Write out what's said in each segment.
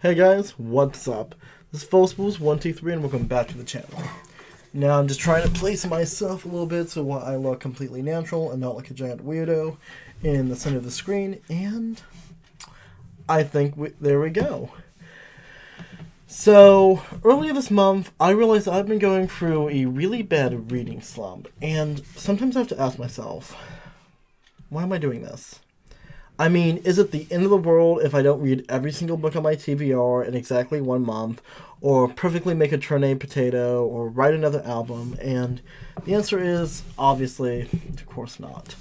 Hey guys, what's up? This is Fosbools123 and welcome back to the channel. Now I'm just trying to place myself a little bit so I look completely natural and not like a giant weirdo in the center of the screen, and I think there we go. So, earlier this month, I realized I've been going through a really bad reading slump, and sometimes I have to ask myself, why am I doing this? I mean, is it the end of the world if I don't read every single book on my TBR in exactly 1 month, or perfectly make a turnip potato, or write another album? And the answer is, obviously, of course not.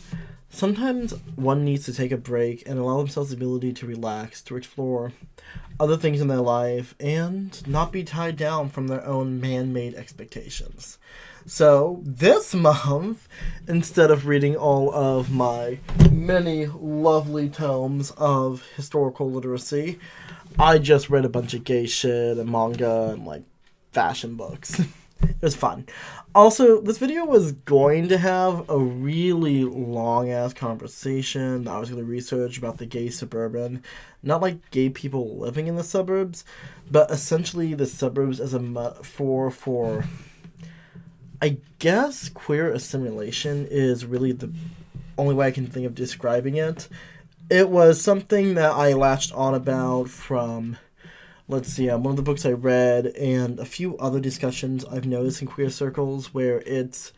Sometimes one needs to take a break and allow themselves the ability to relax, to explore other things in their life, and not be tied down from their own man-made expectations. So, this month, instead of reading all of my many lovely tomes of historical literacy, I just read a bunch of gay shit and manga and, fashion books. It was fun. Also, this video was going to have a really long-ass conversation that I was going to research about the gay suburban. Not like gay people living in the suburbs, but essentially the suburbs as a metaphor for... I guess queer assimilation is really the only way I can think of describing it. It was something that I latched on about from, one of the books I read and a few other discussions I've noticed in queer circles where it's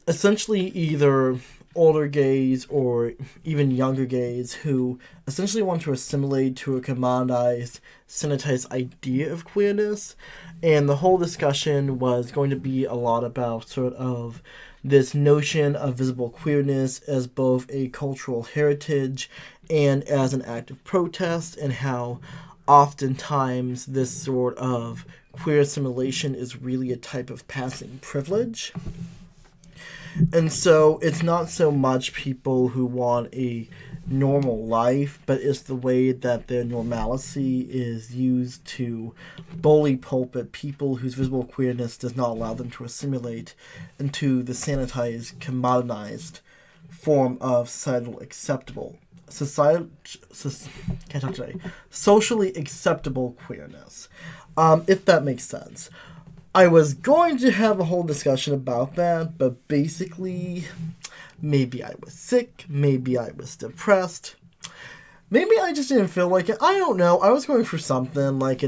essentially either older gays or even younger gays who essentially want to assimilate to a commoditized, sanitized idea of queerness. And the whole discussion was going to be a lot about sort of this notion of visible queerness as both a cultural heritage and as an act of protest, and how oftentimes this sort of queer assimilation is really a type of passing privilege. And so it's not so much people who want a normal life, but it's the way that their normalcy is used to bully pulpit people whose visible queerness does not allow them to assimilate into the sanitized, commoditized form of socially acceptable queerness. If that makes sense. I was going to have a whole discussion about that, but basically, maybe I was sick, maybe I was depressed, maybe I just didn't feel like it. I don't know. I was going through something, last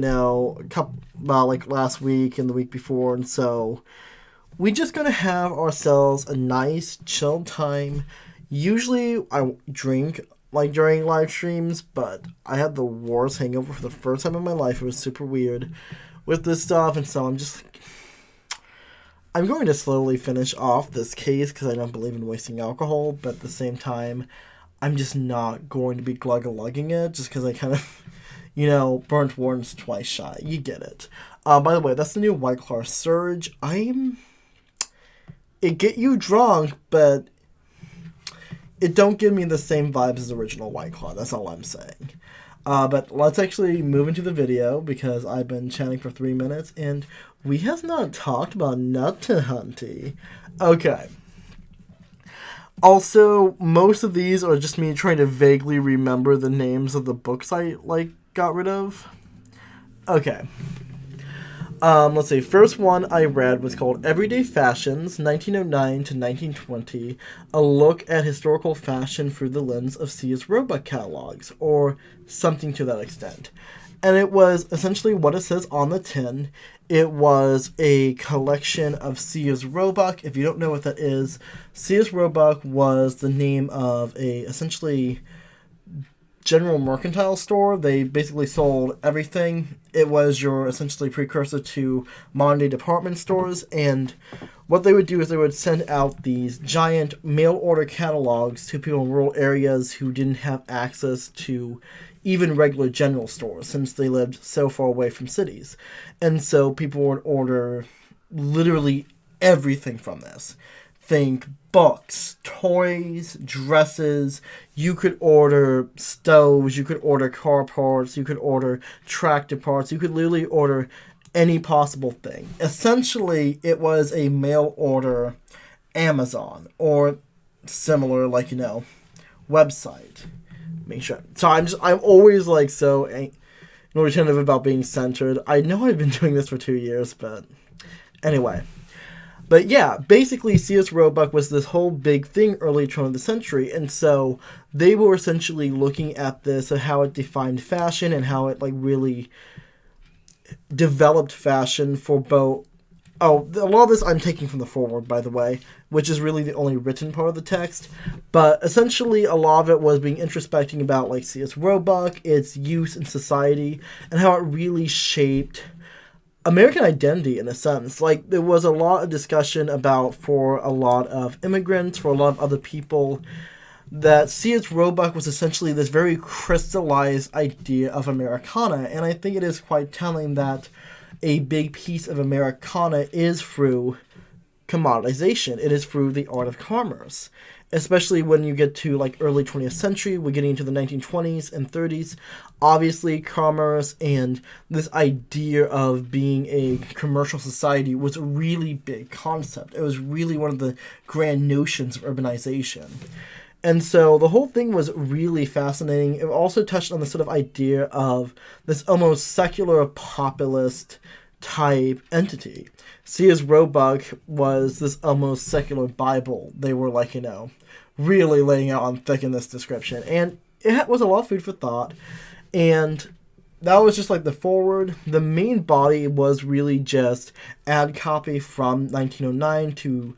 week and the week before, and so we're just gonna have ourselves a nice, chill time. Usually, I drink during live streams, but I had the worst hangover for the first time in my life. It was super weird with this stuff, and so I'm going to slowly finish off this case because I don't believe in wasting alcohol, but at the same time, I'm just not going to be glug-a-lugging it just because I kind of, burnt once, twice shy. You get it. By the way, that's the new White Claw Surge. It get you drunk, but it don't give me the same vibes as original White Claw. That's all I'm saying. But let's actually move into the video because I've been chatting for 3 minutes and we have not talked about Nutahunty. Okay. Also, most of these are just me trying to vaguely remember the names of the books I, got rid of. Okay. Let's see. First one I read was called Everyday Fashions, 1909 to 1920, a look at historical fashion through the lens of Sears Roebuck catalogs, or something to that extent. And it was essentially what it says on the tin. It was a collection of Sears Roebuck. If you don't know what that is, Sears Roebuck was the name of a, essentially, general mercantile store. They basically sold everything. It was your essentially precursor to modern day department stores, and what they would do is they would send out these giant mail order catalogs to people in rural areas who didn't have access to even regular general stores since they lived so far away from cities. And so people would order literally everything from this. Think books, toys, dresses. You could order stoves, you could order car parts, you could order tractor parts, you could literally order any possible thing. Essentially, it was a mail order Amazon or similar, website. Make sure. So I'm always so nor tentative about being centered. I know I've been doing this for 2 years, but anyway. But yeah, basically C.S. Roebuck was this whole big thing early turn of the century, and so they were essentially looking at this and how it defined fashion and how it like really developed fashion for both. Oh, a lot of this I'm taking from the foreword, by the way, which is really the only written part of the text. But essentially, a lot of it was being introspecting about like C.S. Roebuck, its use in society, and how it really shaped American identity in a sense. Like, there was a lot of discussion about, for a lot of immigrants, for a lot of other people, that C.S. Roebuck was essentially this very crystallized idea of Americana. And I think it is quite telling that a big piece of Americana is through commoditization. It is through the art of commerce. Especially when you get to like early 20th century, we're getting into the 1920s and 30s. Obviously, commerce and this idea of being a commercial society was a really big concept. It was really one of the grand notions of urbanization. And so the whole thing was really fascinating. It also touched on the sort of idea of this almost secular populist type entity. C.S. Roebuck was this almost secular Bible. They were like, really laying out on thick in this description. And it was a lot of food for thought. And that was just like the foreword. The main body was really just ad copy from 1909 to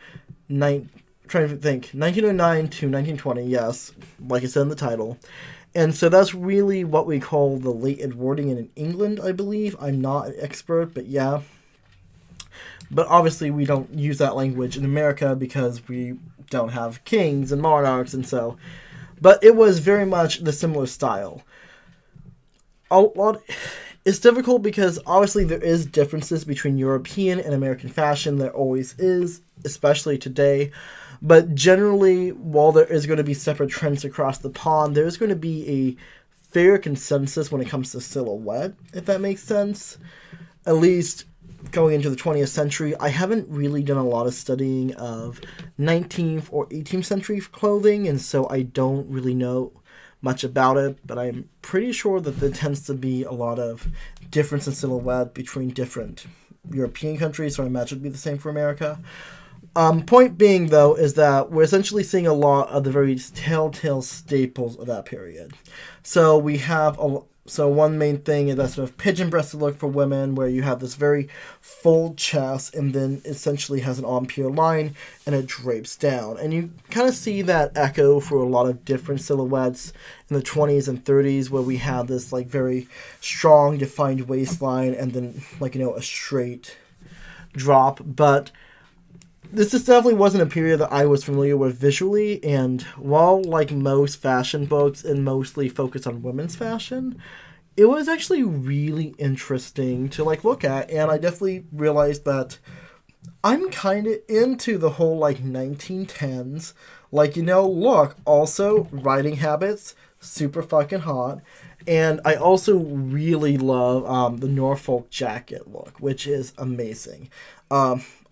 1909 to 1920, yes, like I said in the title. And so that's really what we call the late Edwardian in England, I believe. I'm not an expert, but yeah. But obviously we don't use that language in America because we don't have kings and monarchs, and so. But it was very much the similar style. It's difficult because obviously there is differences between European and American fashion. There always is, especially today. But generally, while there is going to be separate trends across the pond, there is going to be a fair consensus when it comes to silhouette, if that makes sense. At least going into the 20th century, I haven't really done a lot of studying of 19th or 18th century clothing, and so I don't really know much about it, but I'm pretty sure that there tends to be a lot of difference in silhouette between different European countries, so I imagine it would be the same for America. Point being, though, is that we're essentially seeing a lot of the very telltale staples of that period. So we have one main thing is that sort of pigeon-breasted look for women, where you have this very full chest and then essentially has an en-pied line and it drapes down. And you kind of see that echo for a lot of different silhouettes in the 20s and 30s, where we have this like very strong, defined waistline and then a straight drop. But this just definitely wasn't a period that I was familiar with visually, and while like most fashion books and mostly focus on women's fashion, it was actually really interesting to look at, and I definitely realized that I'm kind of into the whole 1910s, look, also writing habits, super fucking hot, and I also really love the Norfolk Jacket look, which is amazing.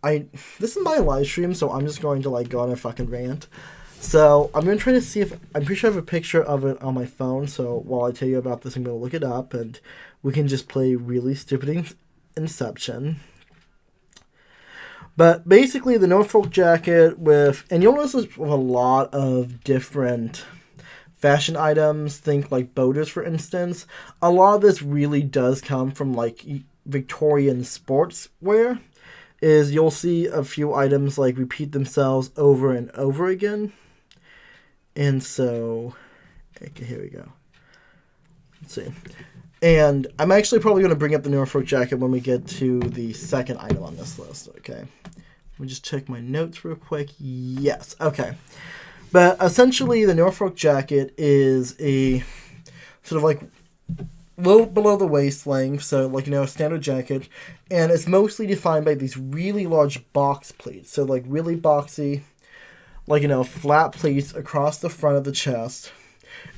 This is my live stream, so I'm just going to go on a fucking rant. So I'm going to try to see if, I'm pretty sure I have a picture of it on my phone, so while I tell you about this, I'm going to look it up, and we can just play really stupid Inception. But basically, the Norfolk Jacket and you'll notice this with a lot of different fashion items, think boaters, for instance. A lot of this really does come from Victorian sportswear. You'll see a few items repeat themselves over and over again. And so, okay, here we go. Let's see. And I'm actually probably going to bring up the Norfolk Jacket when we get to the second item on this list, okay? Let me just check my notes real quick. Yes, okay. But essentially, the Norfolk Jacket is a sort of little below the waist length, so a standard jacket, and it's mostly defined by these really large box pleats, so really boxy, flat pleats across the front of the chest,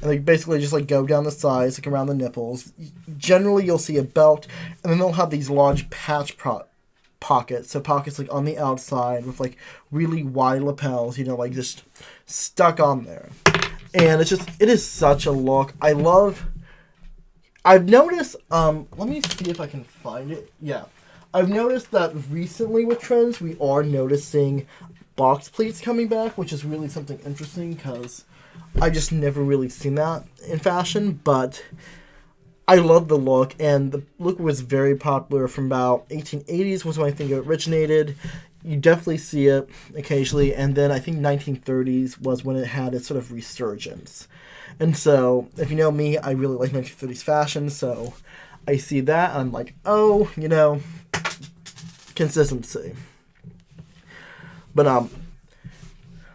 and they basically just go down the sides, around the nipples. Generally, you'll see a belt, and then they'll have these large patch pockets, so pockets on the outside with really wide lapels, just stuck on there, and it is such a look. I've noticed, let me see if I can find it. Yeah. I've noticed that recently with trends, we are noticing box pleats coming back, which is really something interesting because I just never really seen that in fashion, but I love the look, and the look was very popular from about 1880s was when I think it originated. You definitely see it occasionally, and then I think 1930s was when it had its sort of resurgence. And so, if you know me, I really like 1930s fashion, so I see that, and I'm like, oh, consistency. But,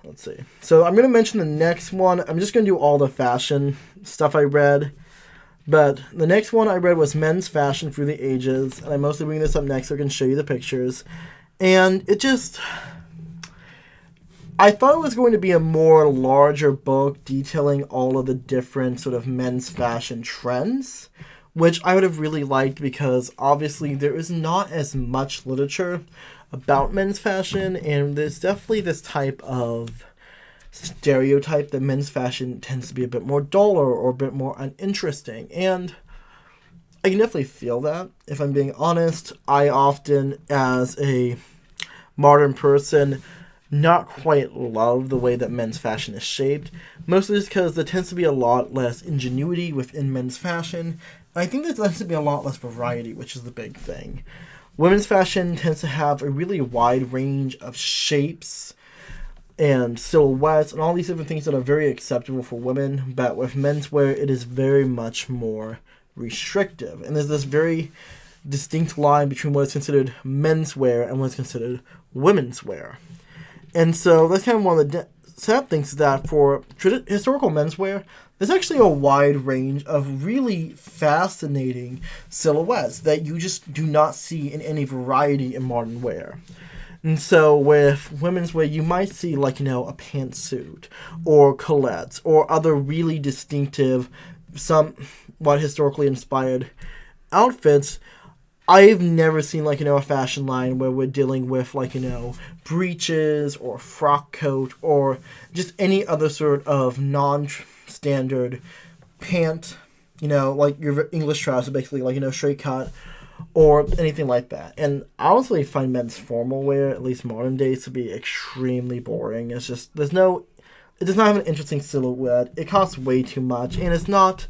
let's see. So, I'm going to mention the next one. I'm just going to do all the fashion stuff I read. But the next one I read was Men's Fashion Through the Ages, and I'm mostly bringing this up next so I can show you the pictures. And it just... I thought it was going to be a more larger book detailing all of the different sort of men's fashion trends, which I would have really liked because obviously there is not as much literature about men's fashion, and there's definitely this type of stereotype that men's fashion tends to be a bit more duller or a bit more uninteresting, and I can definitely feel that. If I'm being honest, I often, as a modern person, not quite love the way that men's fashion is shaped, mostly just because there tends to be a lot less ingenuity within men's fashion, and I think there tends to be a lot less variety, which is the big thing. Women's fashion tends to have a really wide range of shapes and silhouettes and all these different things that are very acceptable for women, but with menswear it is very much more restrictive, and there's this very distinct line between what is considered menswear and what is considered women's wear. And so that's kind of one of the sad things, is that for historical menswear, there's actually a wide range of really fascinating silhouettes that you just do not see in any variety in modern wear. And so with women's wear, you might see a pantsuit or colettes or other really distinctive, somewhat historically inspired outfits. I've never seen a fashion line where we're dealing with breeches or frock coat or just any other sort of non-standard pant, like your English trousers, basically straight cut or anything like that. And I honestly find men's formal wear, at least modern days, to be extremely boring. It's just it does not have an interesting silhouette. It costs way too much, and it's not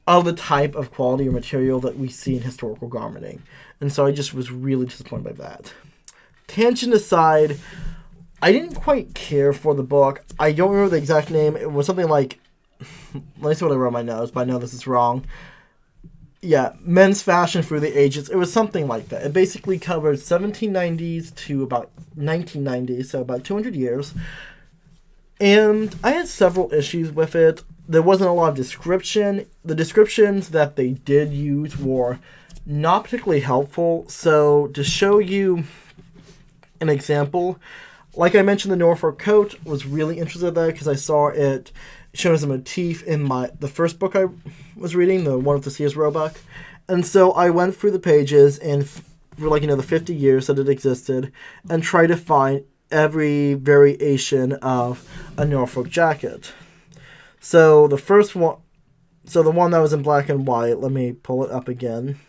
of the type of quality or material that we see in historical garmenting. And so I just was really disappointed by that. Tangent aside, I didn't quite care for the book. I don't remember the exact name. It was something like... Let me see what I wrote on my notes, but I know this is wrong. Yeah, Men's Fashion Through the Ages. It was something like that. It basically covered 1790s to about 1990s, so about 200 years. And I had several issues with it. There wasn't a lot of description. The descriptions that they did use were not particularly helpful. So to show you an example, like I mentioned, the Norfolk coat was really interested in that because I saw it shown as a motif in the first book I was reading, the one with the C.S. Roebuck. And so I went through the pages and for the 50 years that it existed and tried to find every variation of a Norfolk jacket. So the first one, the one that was in black and white, let me pull it up again,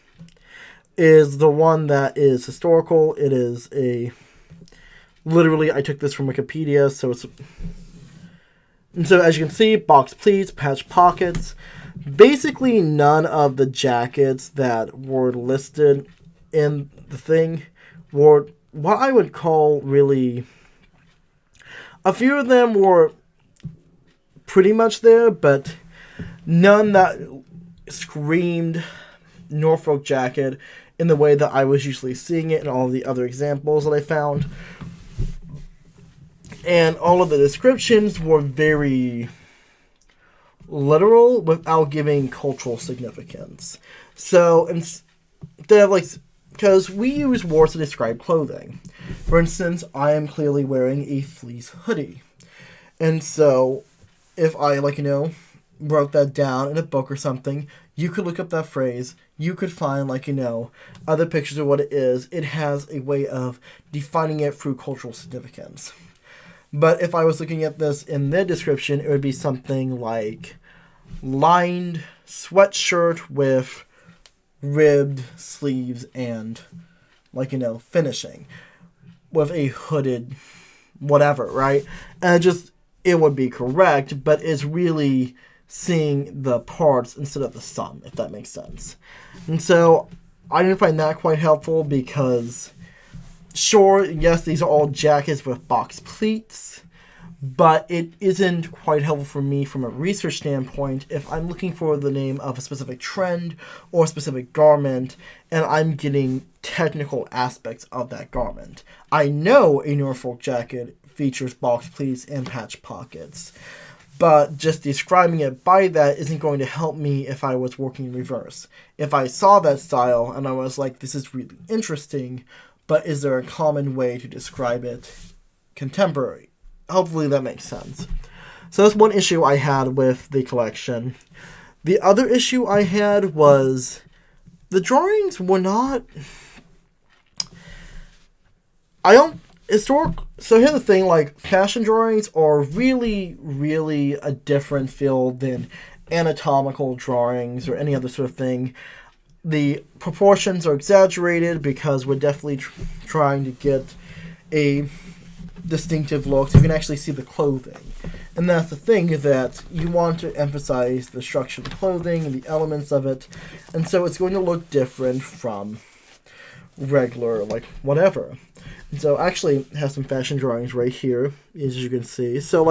is the one that is historical. It is literally, I took this from Wikipedia, and so as you can see, box pleats, patch pockets. Basically, none of the jackets that were listed in the thing were what I would call really... A few of them were pretty much there, but none that screamed Norfolk jacket in the way that I was usually seeing it in all the other examples that I found. And all of the descriptions were very literal without giving cultural significance. So instead of because we use words to describe clothing. For instance, I am clearly wearing a fleece hoodie. And so if I wrote that down in a book or something, you could look up that phrase, you could find other pictures of what it is. It has a way of defining it through cultural significance. But if I was looking at this in their description, it would be something like lined sweatshirt with ribbed sleeves and, finishing with a hooded whatever, right? And it would be correct, but it's really seeing the parts instead of the sum, if that makes sense. And so I didn't find that quite helpful because, sure, yes, these are all jackets with box pleats, but it isn't quite helpful for me from a research standpoint if I'm looking for the name of a specific trend or a specific garment and I'm getting technical aspects of that garment. I know a Norfolk jacket features box pleats and patch pockets, but just describing it by that isn't going to help me if I was working in reverse. If I saw that style and I was like, this is really interesting, but is there a common way to describe it contemporary? Hopefully that makes sense. So that's one issue I had with the collection. The other issue I had was the drawings were not... So here's the thing, fashion drawings are really, really a different field than anatomical drawings or any other sort of thing. The proportions are exaggerated because we're definitely trying to get a distinctive look so you can actually see the clothing. And that's the thing, is that you want to emphasize the structure of the clothing and the elements of it, and so it's going to look different from regular, whatever. And so I actually have some fashion drawings right here, as you can see. So,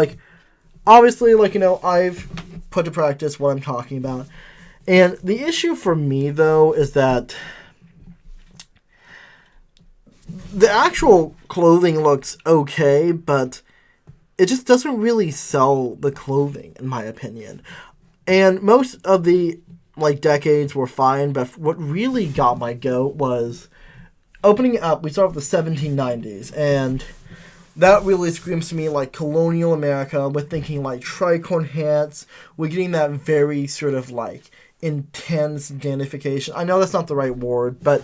obviously, I've put to practice what I'm talking about. And the issue for me, though, is that the actual clothing looks okay, but it just doesn't really sell the clothing, in my opinion. And most of the, decades were fine, but what really got my goat was opening it up. We start with the 1790s, and that really screams to me colonial America. We're thinking tricorn hats. We're getting that very sort of intense dandification. I know that's not the right word, but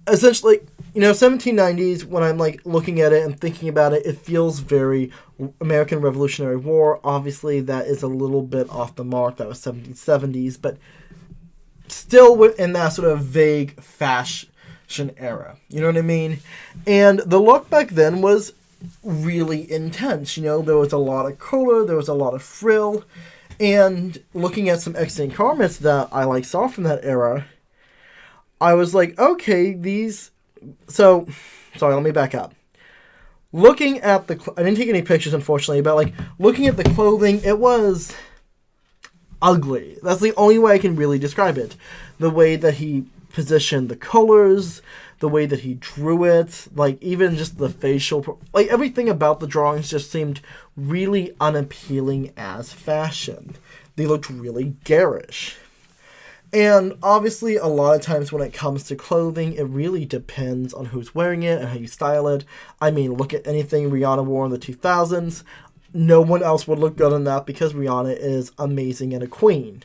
essentially, 1790s, when I'm looking at it and thinking about it, it feels very American Revolutionary War. Obviously, that is a little bit off the mark. That was 1770s, but still within that sort of vague fashion era. You know what I mean? And the look back then was really intense. There was a lot of color, there was a lot of frill, and looking at some extant garments that I saw from that era, I was like, okay, these... So, sorry, let me back up. Looking at I didn't take any pictures, unfortunately, but, looking at the clothing, it was ugly. That's the only way I can really describe it. The way that he positioned the colors, the way that he drew it, even just the facial... everything about the drawings just seemed really unappealing as fashion. They looked really garish. And obviously, a lot of times when it comes to clothing, it really depends on who's wearing it and how you style it. I mean, look at anything Rihanna wore in the 2000s. No one else would look good on that because Rihanna is amazing and a queen.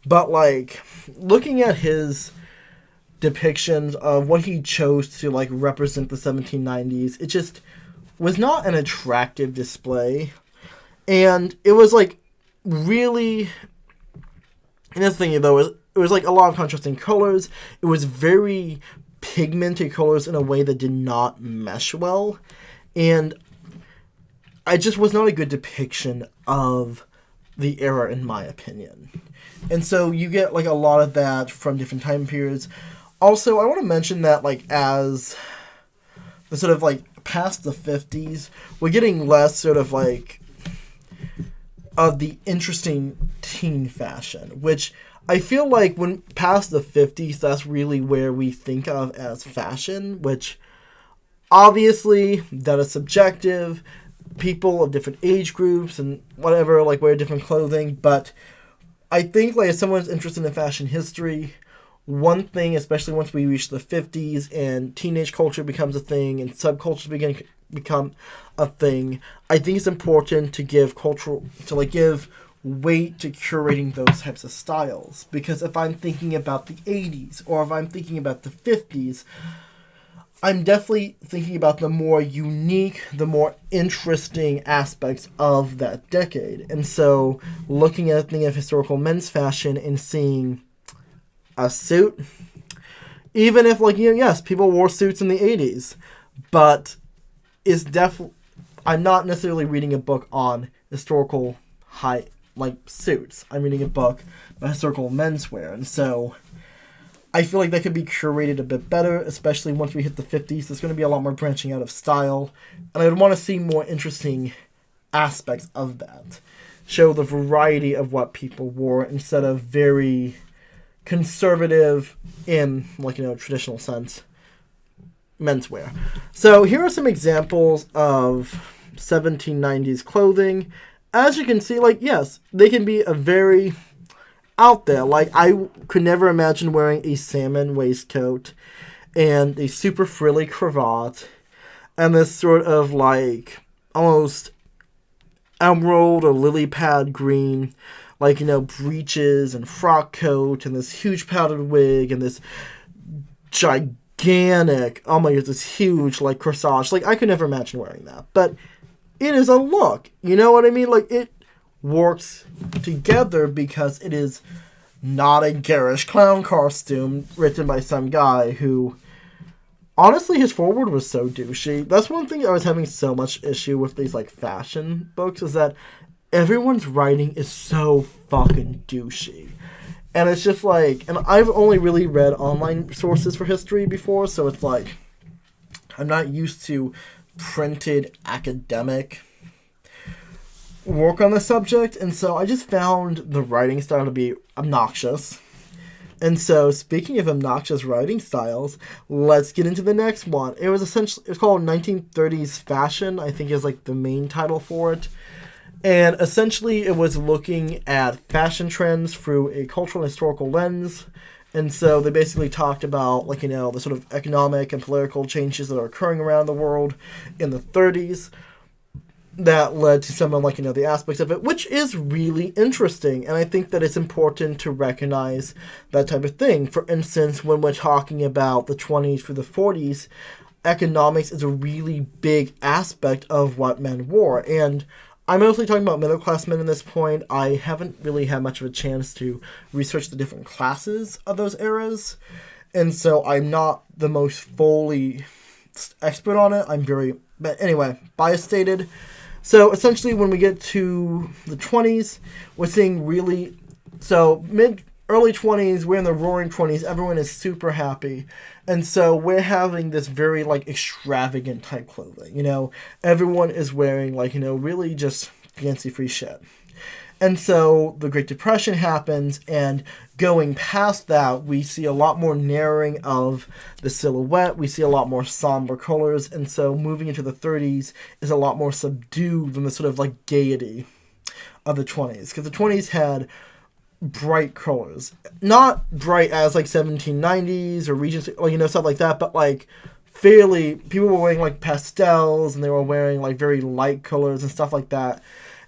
But, looking at his depictions of what he chose to, represent the 1790s, it just was not an attractive display. And it was, really... And that's the thing, though, it was a lot of contrasting colors. It was very pigmented colors in a way that did not mesh well. And it just was not a good depiction of the era, in my opinion. And so you get, a lot of that from different time periods. Also, I want to mention that, as the sort of, past the 50s, we're getting less sort of, of the interesting teen fashion, which I feel when past the 50s, that's really where we think of as fashion, which obviously that is subjective. People of different age groups and whatever, wear different clothing, but I think, if someone's interested in fashion history, one thing, especially once we reach the 50s and teenage culture becomes a thing and subcultures become a thing, I think it's important to give give weight to curating those types of styles. Because if I'm thinking about the 80s or if I'm thinking about the 50s, I'm definitely thinking about the more unique, the more interesting aspects of that decade. And so looking at the historical men's fashion and seeing a suit, even if, like, yes, people wore suits in the 80s, but it's definitely, I'm not necessarily reading a book on historical suits. I'm reading a book about historical menswear. And so I feel like that could be curated a bit better, especially once we hit the 50s. There's going to be a lot more branching out of style, and I would want to see more interesting aspects of that. Show the variety of what people wore instead of very conservative in, traditional sense, menswear. So here are some examples of 1790s clothing. As you can see, yes, they can be a very out there. I could never imagine wearing a salmon waistcoat and a super frilly cravat and this sort of almost emerald or lily pad green breeches and frock coat and this huge powdered wig and this gigantic, oh my god, this huge corsage. I could never imagine wearing that, but it is a look, you know what I mean? It works together because it is not a garish clown costume written by some guy who, honestly, his foreword was so douchey. That's one thing I was having so much issue with these fashion books, is that everyone's writing is so fucking douchey. And it's just and I've only really read online sources for history before, so it's I'm not used to printed academic work on the subject, and so I just found the writing style to be obnoxious. And so, speaking of obnoxious writing styles, let's get into the next one. It was called 1930s Fashion, I think is the main title for it. And essentially it was looking at fashion trends through a cultural and historical lens. And so they basically talked about the sort of economic and political changes that are occurring around the world in the 30s. That led to some of the aspects of it, which is really interesting, and I think that it's important to recognize that type of thing. For instance, when we're talking about the 20s through the 40s, economics is a really big aspect of what men wore, and I'm mostly talking about middle class men at this point. I haven't really had much of a chance to research the different classes of those eras, and so I'm not the most fully expert on it. But anyway, bias stated. So essentially, when we get to the 20s, we're seeing early 20s, we're in the roaring 20s, everyone is super happy. And so we're having this very, extravagant type clothing, Everyone is wearing, really just fancy free shit. And so the Great Depression happens, and going past that, we see a lot more narrowing of the silhouette. We see a lot more somber colors. And so moving into the 30s is a lot more subdued than the sort of gaiety of the 20s. Because the 20s had bright colors. Not bright as 1790s or Regency, stuff like that, but fairly, people were wearing pastels, and they were wearing very light colors and stuff like that.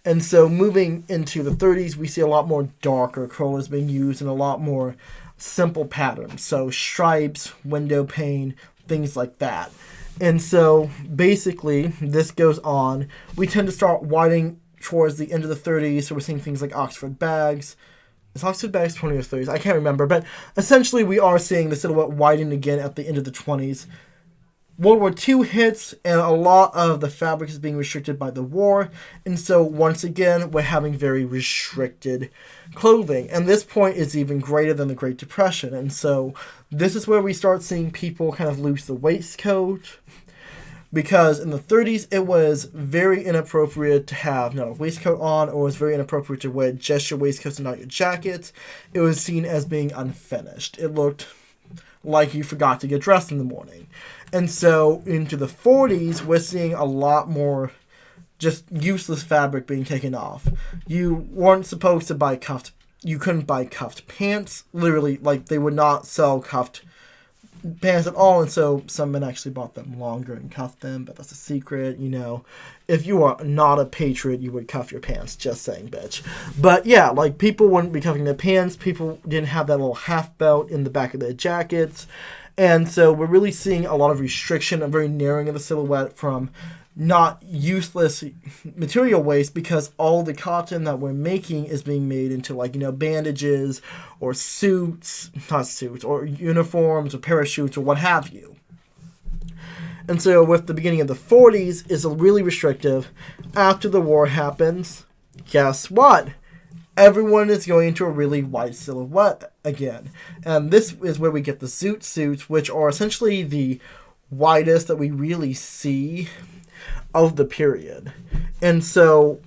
And so moving into the 30s, we see a lot more darker colors being used and a lot more simple patterns. So stripes, window pane, things like that. And so basically, this goes on. We tend to start widening towards the end of the 30s. So we're seeing things like Oxford bags. Is Oxford bags 20 or 30s? I can't remember. But essentially, we are seeing the silhouette widen again at the end of the 20s. World War II hits, and a lot of the fabric is being restricted by the war, and so once again, we're having very restricted clothing. And this point is even greater than the Great Depression, and so this is where we start seeing people kind of lose the waistcoat, because in the 30s, it was very inappropriate to have not a waistcoat on, or it was very inappropriate to wear just your waistcoats and not your jackets. It was seen as being unfinished. It looked like you forgot to get dressed in the morning. And so into the 40s, we're seeing a lot more just useless fabric being taken off. You weren't supposed to you couldn't buy cuffed pants. Literally, they would not sell cuffed pants at all, and so some men actually bought them longer and cuffed them, but that's a secret, If you are not a patriot, you would cuff your pants, just saying, bitch. But yeah, people wouldn't be cuffing their pants, people didn't have that little half belt in the back of their jackets, And so we're really seeing a lot of restriction, a very narrowing of the silhouette from not useless material waste, because all the cotton that we're making is being made into, like, bandages or not suits, or uniforms or parachutes or what have you. And so with the beginning of the 40s is really restrictive. After the war happens, guess what? Everyone is going into a really wide silhouette again. And this is where we get the zoot suits, which are essentially the widest that we really see of the period. And so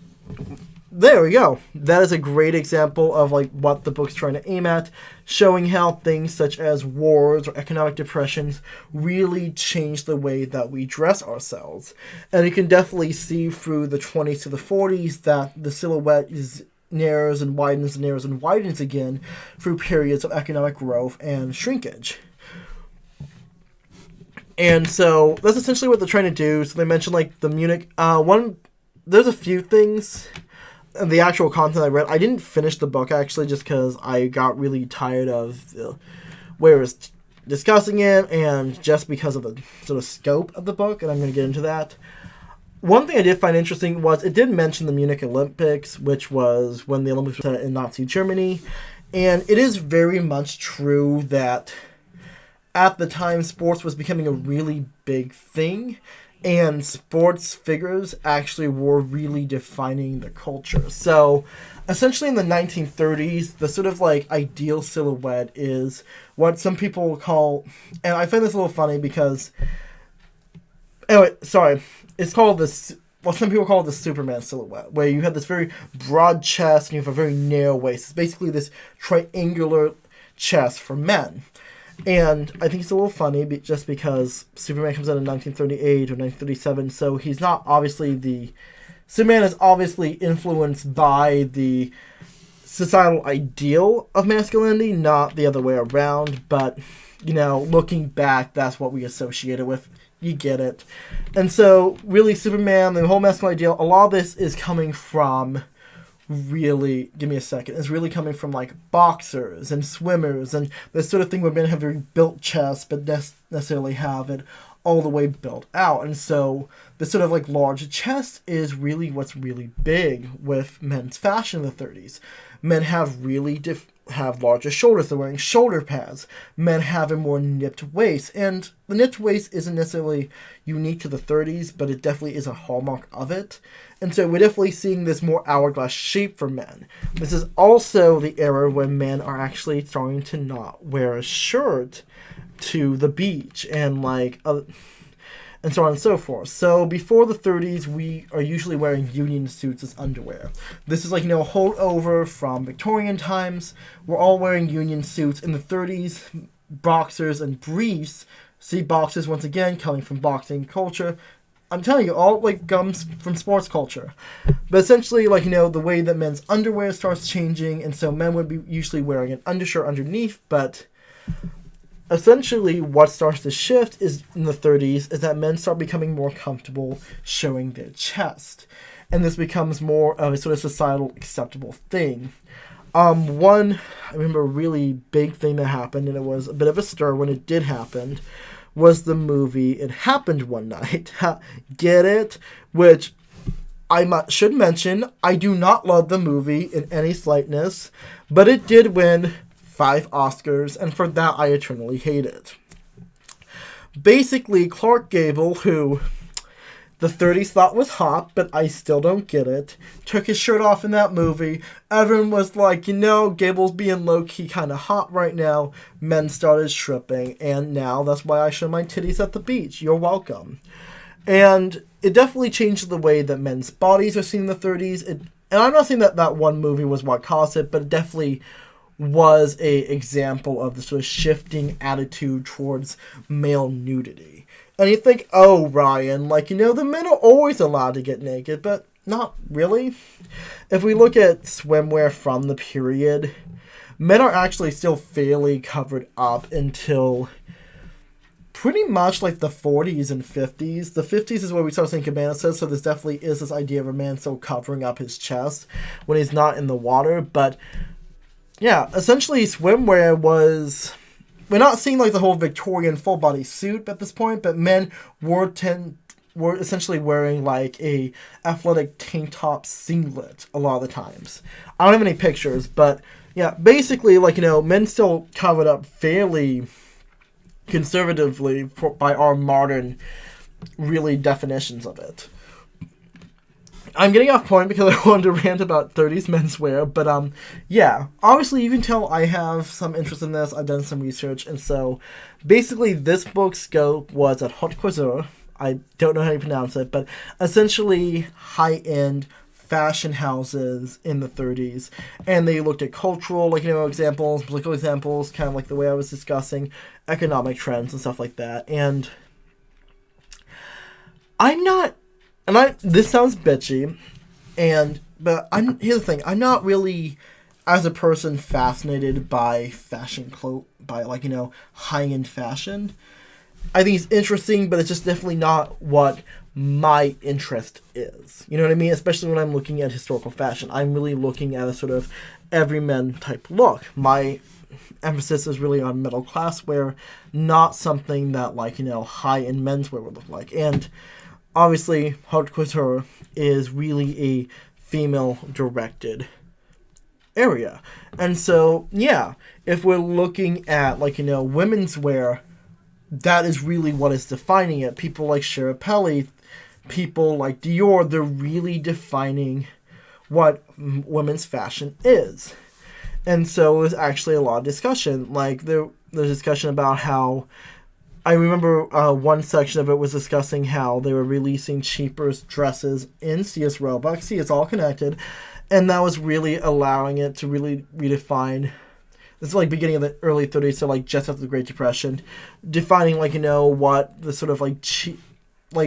there we go. That is a great example of like what the book's trying to aim at, showing how things such as wars or economic depressions really change the way that we dress ourselves. And you can definitely see through the 20s to the 40s that the silhouette narrows and widens again through periods of economic growth and shrinkage. And so that's essentially what they're trying to do. So they mentioned like the Munich there's a few things in the actual content I read. I didn't finish the book actually, just because I got really tired of the way it was discussing it, and just because of the sort of scope of the book, and I'm going to get into that. One thing I did find interesting was it did mention the Munich Olympics, which was when the Olympics were in Nazi Germany, and it is very much true that at the time, sports was becoming a really big thing, and sports figures actually were really defining the culture. So, essentially in the 1930s, the sort of like ideal silhouette is what some people call, and I find this a little funny because, anyway, sorry, it's called this, well, some people call it the Superman silhouette, where you have this very broad chest and you have a very narrow waist. It's basically this triangular chest for men. And I think it's a little funny just because Superman comes out in 1938 or 1937, so he's not obviously Superman is obviously influenced by the societal ideal of masculinity, not the other way around, but, looking back, that's what we associate it with. You get it. And so, really, Superman, the whole masculine ideal, a lot of this is coming from it's really coming from like boxers and swimmers and this sort of thing where men have very built chests but necessarily have it all the way built out. And so this sort of like large chest is really what's really big with men's fashion in the 30s. Men have really have larger shoulders. They're wearing shoulder pads. Men have a more nipped waist. And the nipped waist isn't necessarily unique to the 30s, but it definitely is a hallmark of it. And so we're definitely seeing this more hourglass shape for men. This is also the era when men are actually starting to not wear a shirt to the beach and and so on and so forth. So before the 30s, we are usually wearing union suits as underwear. This is a holdover from Victorian times. We're all wearing union suits. In the 30s, boxers and briefs, see boxers once again coming from boxing culture. I'm telling you, all comes from sports culture. But essentially, the way that men's underwear starts changing, and so men would be usually wearing an undershirt underneath, but essentially what starts to shift is in the 30s is that men start becoming more comfortable showing their chest. And this becomes more of a sort of societal acceptable thing. One, I remember a really big thing that happened, and it was a bit of a stir when it did happen, was the movie It Happened One Night. Get it? Which I should mention, I do not love the movie in any slightness, but it did win 5 Oscars, and for that I eternally hate it. Basically, Clark Gable, who the 30s thought was hot, but I still don't get it, took his shirt off in that movie. Everyone was like, Gable's being low-key kind of hot right now. Men started stripping, and now that's why I show my titties at the beach. You're welcome. And it definitely changed the way that men's bodies are seen in the 30s. And I'm not saying that one movie was what caused it, but it definitely was a example of the sort of shifting attitude towards male nudity. And you think, oh, Ryan, the men are always allowed to get naked, but not really. If we look at swimwear from the period, men are actually still fairly covered up until pretty much the 40s and 50s. The 50s is where we start seeing cabana sets, so this definitely is this idea of a man still covering up his chest when he's not in the water, but yeah, essentially swimwear was we're not seeing like the whole Victorian full body suit at this point, but men were essentially wearing like a athletic tank top singlet a lot of the times. I don't have any pictures, but yeah, basically like, men still covered up fairly conservatively by our modern really definitions of it. I'm getting off point because I wanted to rant about 30s menswear, but yeah, obviously you can tell I have some interest in this. I've done some research, and so basically this book's scope was at haute couture. I don't know how you pronounce it, but essentially high-end fashion houses in the 30s, and they looked at cultural, examples, political examples, kind of like the way I was discussing, economic trends and stuff like that, and this sounds bitchy, but here's the thing, I'm not really, as a person, fascinated by high-end fashion. I think it's interesting, but it's just definitely not what my interest is. You know what I mean? Especially when I'm looking at historical fashion. I'm really looking at a sort of everyman type look. My emphasis is really on middle class wear, not something that high-end menswear would look like. And obviously, haute couture is really a female-directed area. And so, yeah, if we're looking at, women's wear, that is really what is defining it. People like Schiaparelli, people like Dior, they're really defining what women's fashion is. And so there's actually a lot of discussion. There's discussion about how, I remember one section of it was discussing how they were releasing cheaper dresses in C.S. Roebuck. See, it's all connected. And that was really allowing it to really redefine. This is beginning of the early 30s, so just after the Great Depression, defining what the sort of cheap,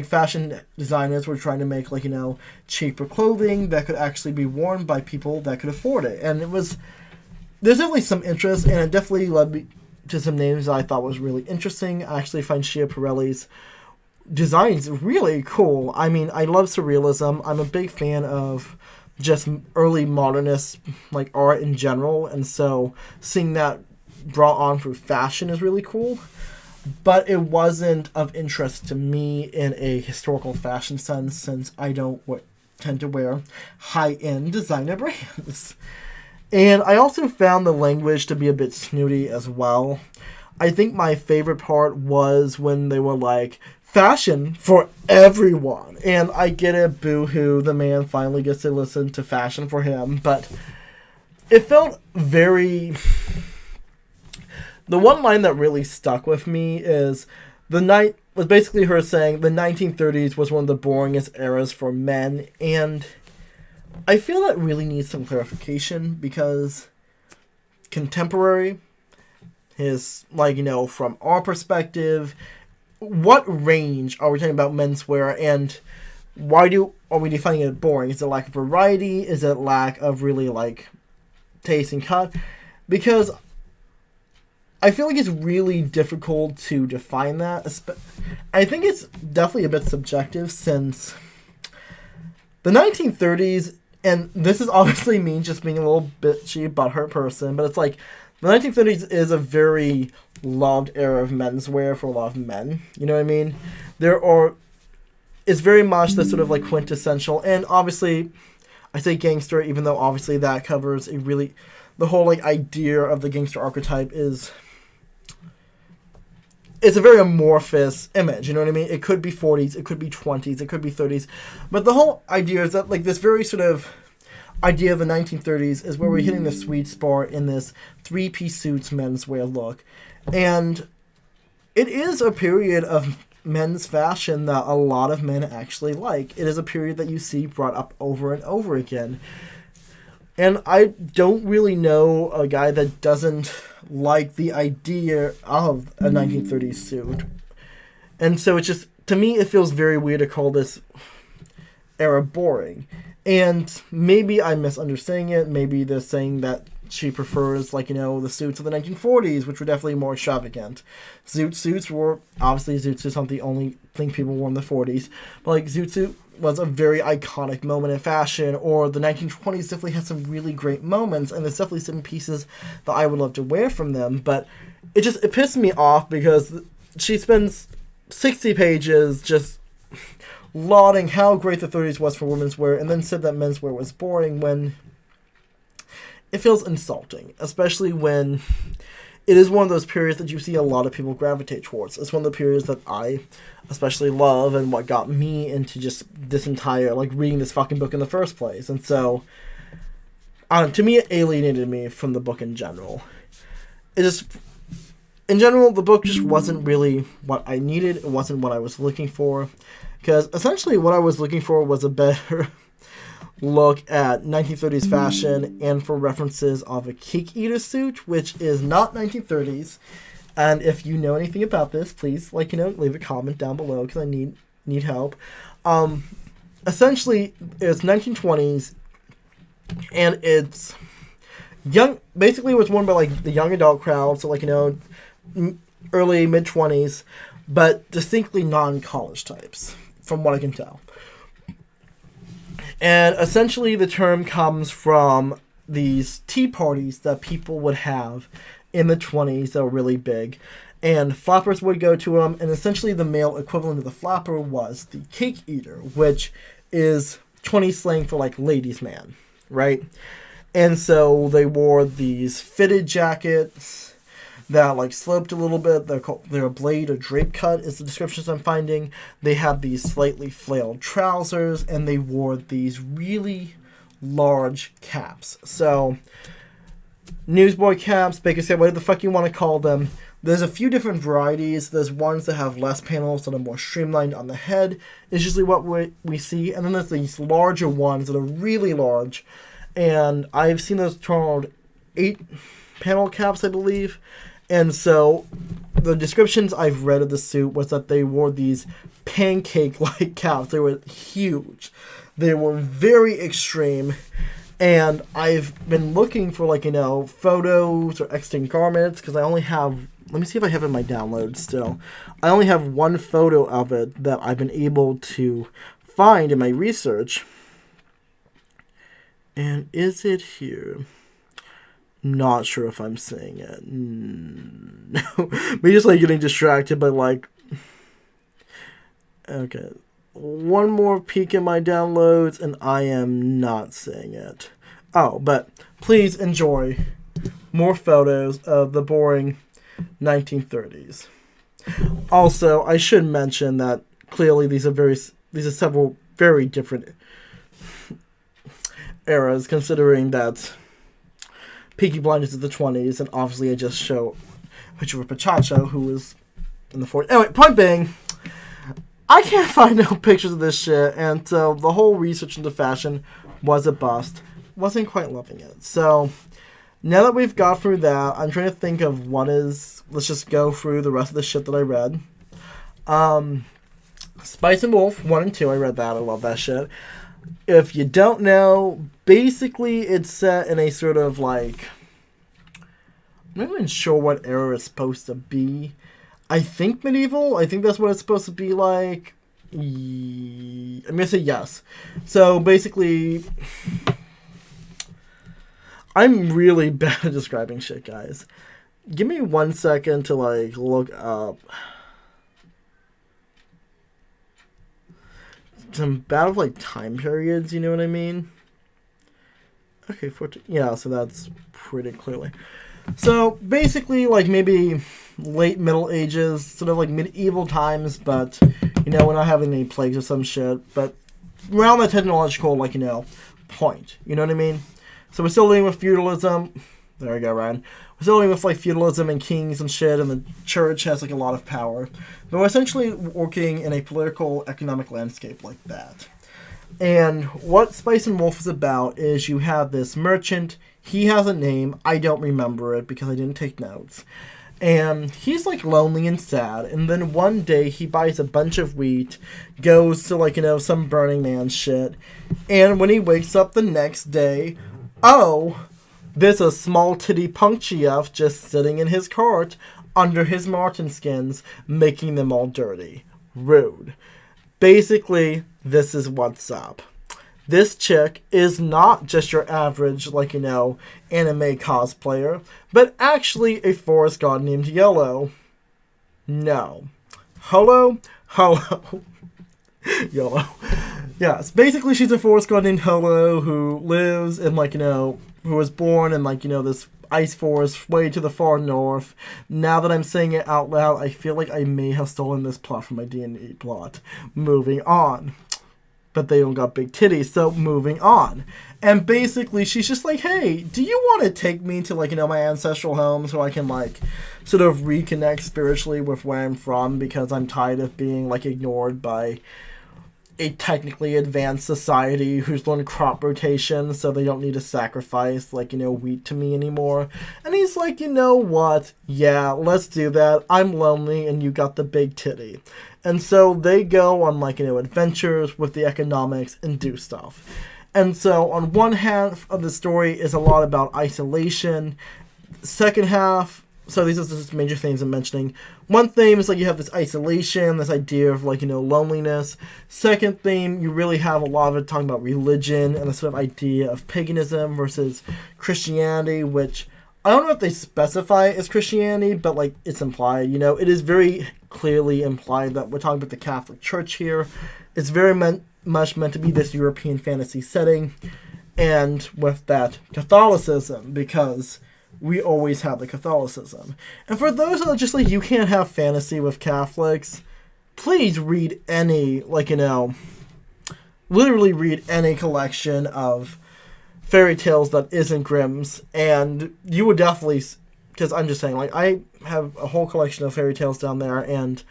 fashion designers were trying to make cheaper clothing that could actually be worn by people that could afford it. And there's definitely some interest, and it definitely led me to some names that I thought was really interesting. I actually find Schiaparelli's designs really cool. I mean, I love surrealism. I'm a big fan of just early modernist art in general, and so seeing that brought on through fashion is really cool. But it wasn't of interest to me in a historical fashion sense, since I don't tend to wear high-end designer brands. And I also found the language to be a bit snooty as well. I think my favorite part was when they were fashion for everyone. And I get it, boo-hoo, the man finally gets to listen to fashion for him. But it felt very... The one line that really stuck with me is was basically her saying the 1930s was one of the boringest eras for men. And I feel that really needs some clarification, because contemporary is, from our perspective, what range are we talking about menswear, and why are we defining it boring? Is it lack of variety? Is it lack of really, taste and cut? Because I feel like it's really difficult to define that. I think it's definitely a bit subjective, since the 1930s, and this is obviously me just being a little bitchy butthurt person, but it's the 1930s is a very loved era of menswear for a lot of men. You know what I mean? It's very much the sort of quintessential, and obviously I say gangster, even though obviously that covers the whole idea of the gangster archetype it's a very amorphous image, you know what I mean? It could be 40s, it could be 20s, it could be 30s. But the whole idea is that, this very sort of idea of the 1930s is where we're hitting the sweet spot in this three-piece suits menswear look. And it is a period of men's fashion that a lot of men actually like. It is a period that you see brought up over and over again. And I don't really know a guy that doesn't like the idea of a 1930s suit. And so it's just, to me, it feels very weird to call this era boring. And maybe I'm misunderstanding it. Maybe they're saying that she prefers, like, the suits of the 1940s, which were definitely more extravagant. Zoot suits were, obviously, zoot suits aren't the only thing people wore in the 40s, but, like, zoot suit was a very iconic moment in fashion, or the 1920s definitely had some really great moments, and there's definitely some pieces that I would love to wear from them, but it pissed me off because she spends 60 pages just lauding how great the 30s was for women's wear, and then said that men's wear was boring, when it feels insulting, especially when it is one of those periods that you see a lot of people gravitate towards. It's one of the periods that I especially love, and what got me into just this entire, like, reading this fucking book in the first place. And so, to me, it alienated me from the book in general. In general, the book just wasn't really what I needed. It wasn't what I was looking for. Because essentially what I was looking for was a better look at 1930s fashion, and for references of a cake eater suit, which is not 1930s. And if you know anything about this, please, leave a comment down below, because I need help. Essentially, it's 1920s, and it's young. Basically, it was worn by, like, the young adult crowd, so, early, mid-20s, but distinctly non-college types, from what I can tell. And essentially, the term comes from these tea parties that people would have in the 20s that were really big. And flappers would go to them, and essentially the male equivalent of the flapper was the cake eater, which is 20s slang for, like, ladies' man, right? And so they wore these fitted jackets that, like, sloped a little bit. They're a blade or drape cut is the descriptions I'm finding. They had these slightly flailed trousers, and they wore these really large caps. So, newsboy caps, baker's cap, whatever the fuck you want to call them. There's a few different varieties. There's ones that have less panels that are more streamlined on the head, is usually what we see. And then there's these larger ones that are really large. And I've seen those termed 8-panel caps, I believe. And so the descriptions I've read of the suit was that they wore these pancake-like caps. They were huge. They were very extreme. And I've been looking for, photos or extant garments, because I only have, let me see if I have it in my download still. I only have one photo of it that I've been able to find in my research. And is it here? Not sure if I'm saying it. No. Me just, getting distracted by, okay. One more peek in my downloads, and I am not saying it. Oh, but please enjoy more photos of the boring 1930s. Also, I should mention that clearly these are several very different eras, considering that Peaky Blinders is the 20s, and obviously I just show a picture of Pachacho, who was in the 40s. Anyway, point being, I can't find no pictures of this shit, and so the whole research into fashion was a bust. Wasn't quite loving it. So, now that we've got through that, I'm trying to think of let's just go through the rest of the shit that I read. Spice and Wolf 1 and 2, I read that, I love that shit. If you don't know, basically it's set in a sort of I'm not even sure what era it's supposed to be. I think medieval. I think that's what it's supposed to be like. I'm going to say yes. So basically, I'm really bad at describing shit, guys. Give me 1 second to look up some bad time periods, you know what I mean? Okay, 14. Yeah, so that's pretty clearly. So basically, maybe late Middle Ages, sort of medieval times, but we're not having any plagues or some shit. But around the technological, point. You know what I mean? So we're still dealing with feudalism. There we go, Ryan. We're still dealing with feudalism and kings and shit, and the church has a lot of power. But we're essentially working in a political, economic landscape like that. And what Spice and Wolf is about is you have this merchant. He has a name. I don't remember it because I didn't take notes. And he's lonely and sad. And then one day he buys a bunch of wheat, goes to some Burning Man shit. And when he wakes up the next day, This a small titty punk GF just sitting in his cart under his marten skins, making them all dirty. Rude. Basically, this is what's up. This chick is not just your average, anime cosplayer, but actually a forest god named Yellow. No. Holo? Yellow. Yes, basically she's a forest god named Holo who lives in, who was born in, this ice forest way to the far north. Now that I'm saying it out loud, I feel like I may have stolen this plot from my D&D plot. Moving on. But they don't got big titties, so moving on. And basically, she's just like, hey, do you want to take me to, my ancestral home so I can, sort of reconnect spiritually with where I'm from because I'm tired of being, ignored by a technically advanced society who's learned crop rotation, so they don't need to sacrifice, wheat to me anymore. And he's like, you know what? Yeah, let's do that. I'm lonely, and you got the big titty. And so they go on, adventures with the economics and do stuff. And so on one half of the story is a lot about isolation. Second half, so these are just major themes I'm mentioning. One theme is you have this isolation, this idea of loneliness. Second theme, you really have a lot of it talking about religion and the sort of idea of paganism versus Christianity, which I don't know if they specify as Christianity, but it's implied. It is very clearly implied that we're talking about the Catholic Church here. It's very much meant to be this European fantasy setting, and with that Catholicism, because we always have the Catholicism. And for those that are just you can't have fantasy with Catholics, please read any, literally read any collection of fairy tales that isn't Grimm's, and you would definitely, because I'm just saying, I have a whole collection of fairy tales down there, and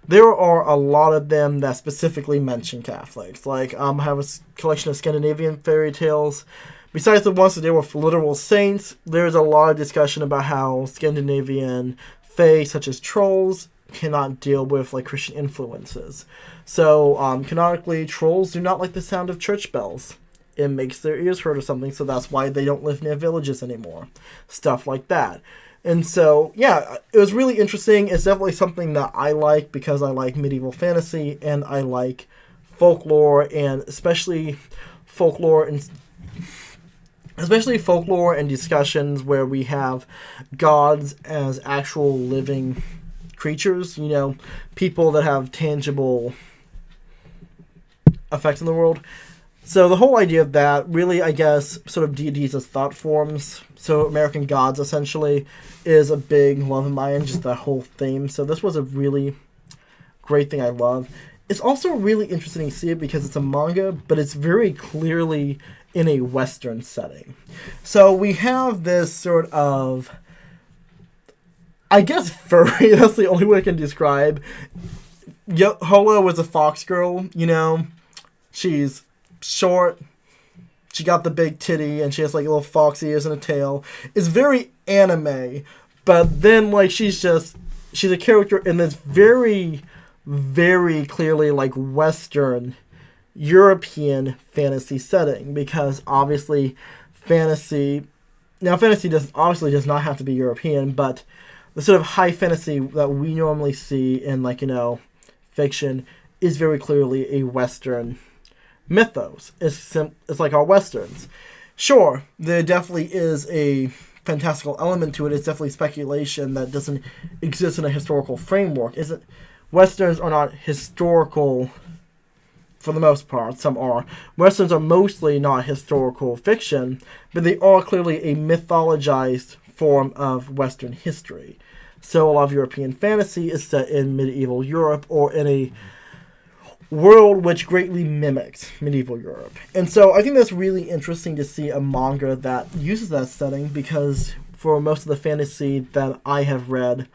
there are a lot of them that specifically mention Catholics. I have a collection of Scandinavian fairy tales. Besides the ones that deal with literal saints, there's a lot of discussion about how Scandinavian fae, such as trolls, cannot deal with Christian influences. So, canonically, trolls do not like the sound of church bells. It makes their ears hurt or something, so that's why they don't live near villages anymore. Stuff like that. And so, yeah, it was really interesting. It's definitely something that I like because I like medieval fantasy and I like folklore, and especially folklore and discussions where we have gods as actual living creatures, people that have tangible effects in the world. So the whole idea of that, really, I guess, sort of deities as thought forms, so American gods, essentially, is a big love of mine, just that whole theme. So this was a really great thing I love. It's also really interesting to see it because it's a manga, but it's very clearly in a Western setting. So we have this sort of, I guess, furry, that's the only way I can describe. Holo was a fox girl, she's short, she got the big titty, and she has little fox ears and a tail. It's very anime, but then she's a character in this very, very clearly Western European fantasy setting, because obviously fantasy does not have to be European, but the sort of high fantasy that we normally see in fiction is very clearly a Western mythos. It's like our Westerns. Sure, there definitely is a fantastical element to it. It's definitely speculation that doesn't exist in a historical framework. Westerns are not historical for the most part. Some are. Westerns are mostly not historical fiction, but they are clearly a mythologized form of Western history. So a lot of European fantasy is set in medieval Europe or in a world which greatly mimics medieval Europe. And so I think that's really interesting to see a manga that uses that setting, because for most of the fantasy that I have read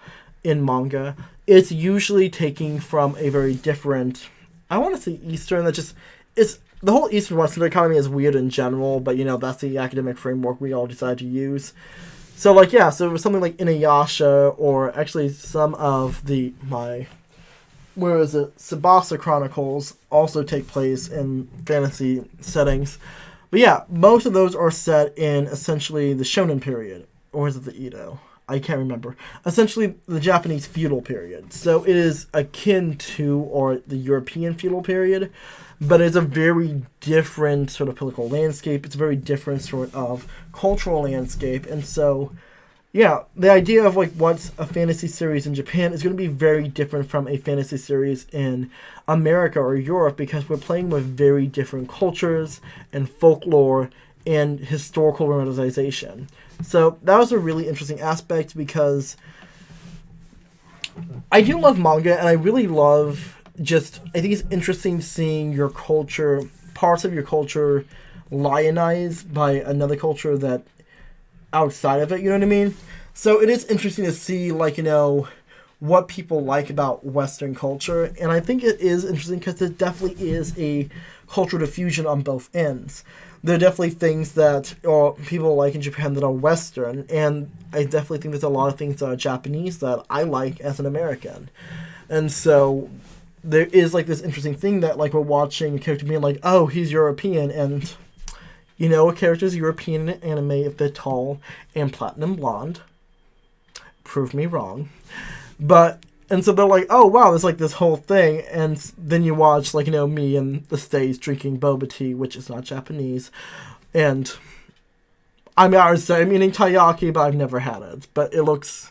in manga, it's usually taking from a very different, I want to say Eastern, it's the whole Eastern Western economy is weird in general, but that's the academic framework we all decide to use. So so it was something like Inuyasha, or actually some of Tsubasa Chronicles also take place in fantasy settings. But yeah, most of those are set in essentially the Shonen period. Or is it the Edo? I can't remember. Essentially, the Japanese feudal period. So it is akin to, or the European feudal period, but it's a very different sort of political landscape. It's a very different sort of cultural landscape. And so, yeah, the idea of like what's a fantasy series in Japan is going to be very different from a fantasy series in America or Europe, because we're playing with very different cultures and folklore and historical romanticization. So that was a really interesting aspect, because I do love manga, and I really love I think it's interesting seeing your culture, parts of your culture, lionized by another culture that outside of it, you know what I mean? So it is interesting to see, like, what people like about Western culture, and I think it is interesting because it definitely is a cultural diffusion on both ends. There are definitely things that people like in Japan that are Western, and I definitely think there's a lot of things that are Japanese that I like as an American. And so there is like this interesting thing that like we're watching a character being like, oh, he's European, and a character's European in anime if they're tall and platinum blonde. Prove me wrong. And so they're like, oh, wow, there's like this whole thing. And then you watch, like, me in the States drinking boba tea, which is not Japanese. And I was eating taiyaki, but I've never had it. But it looks...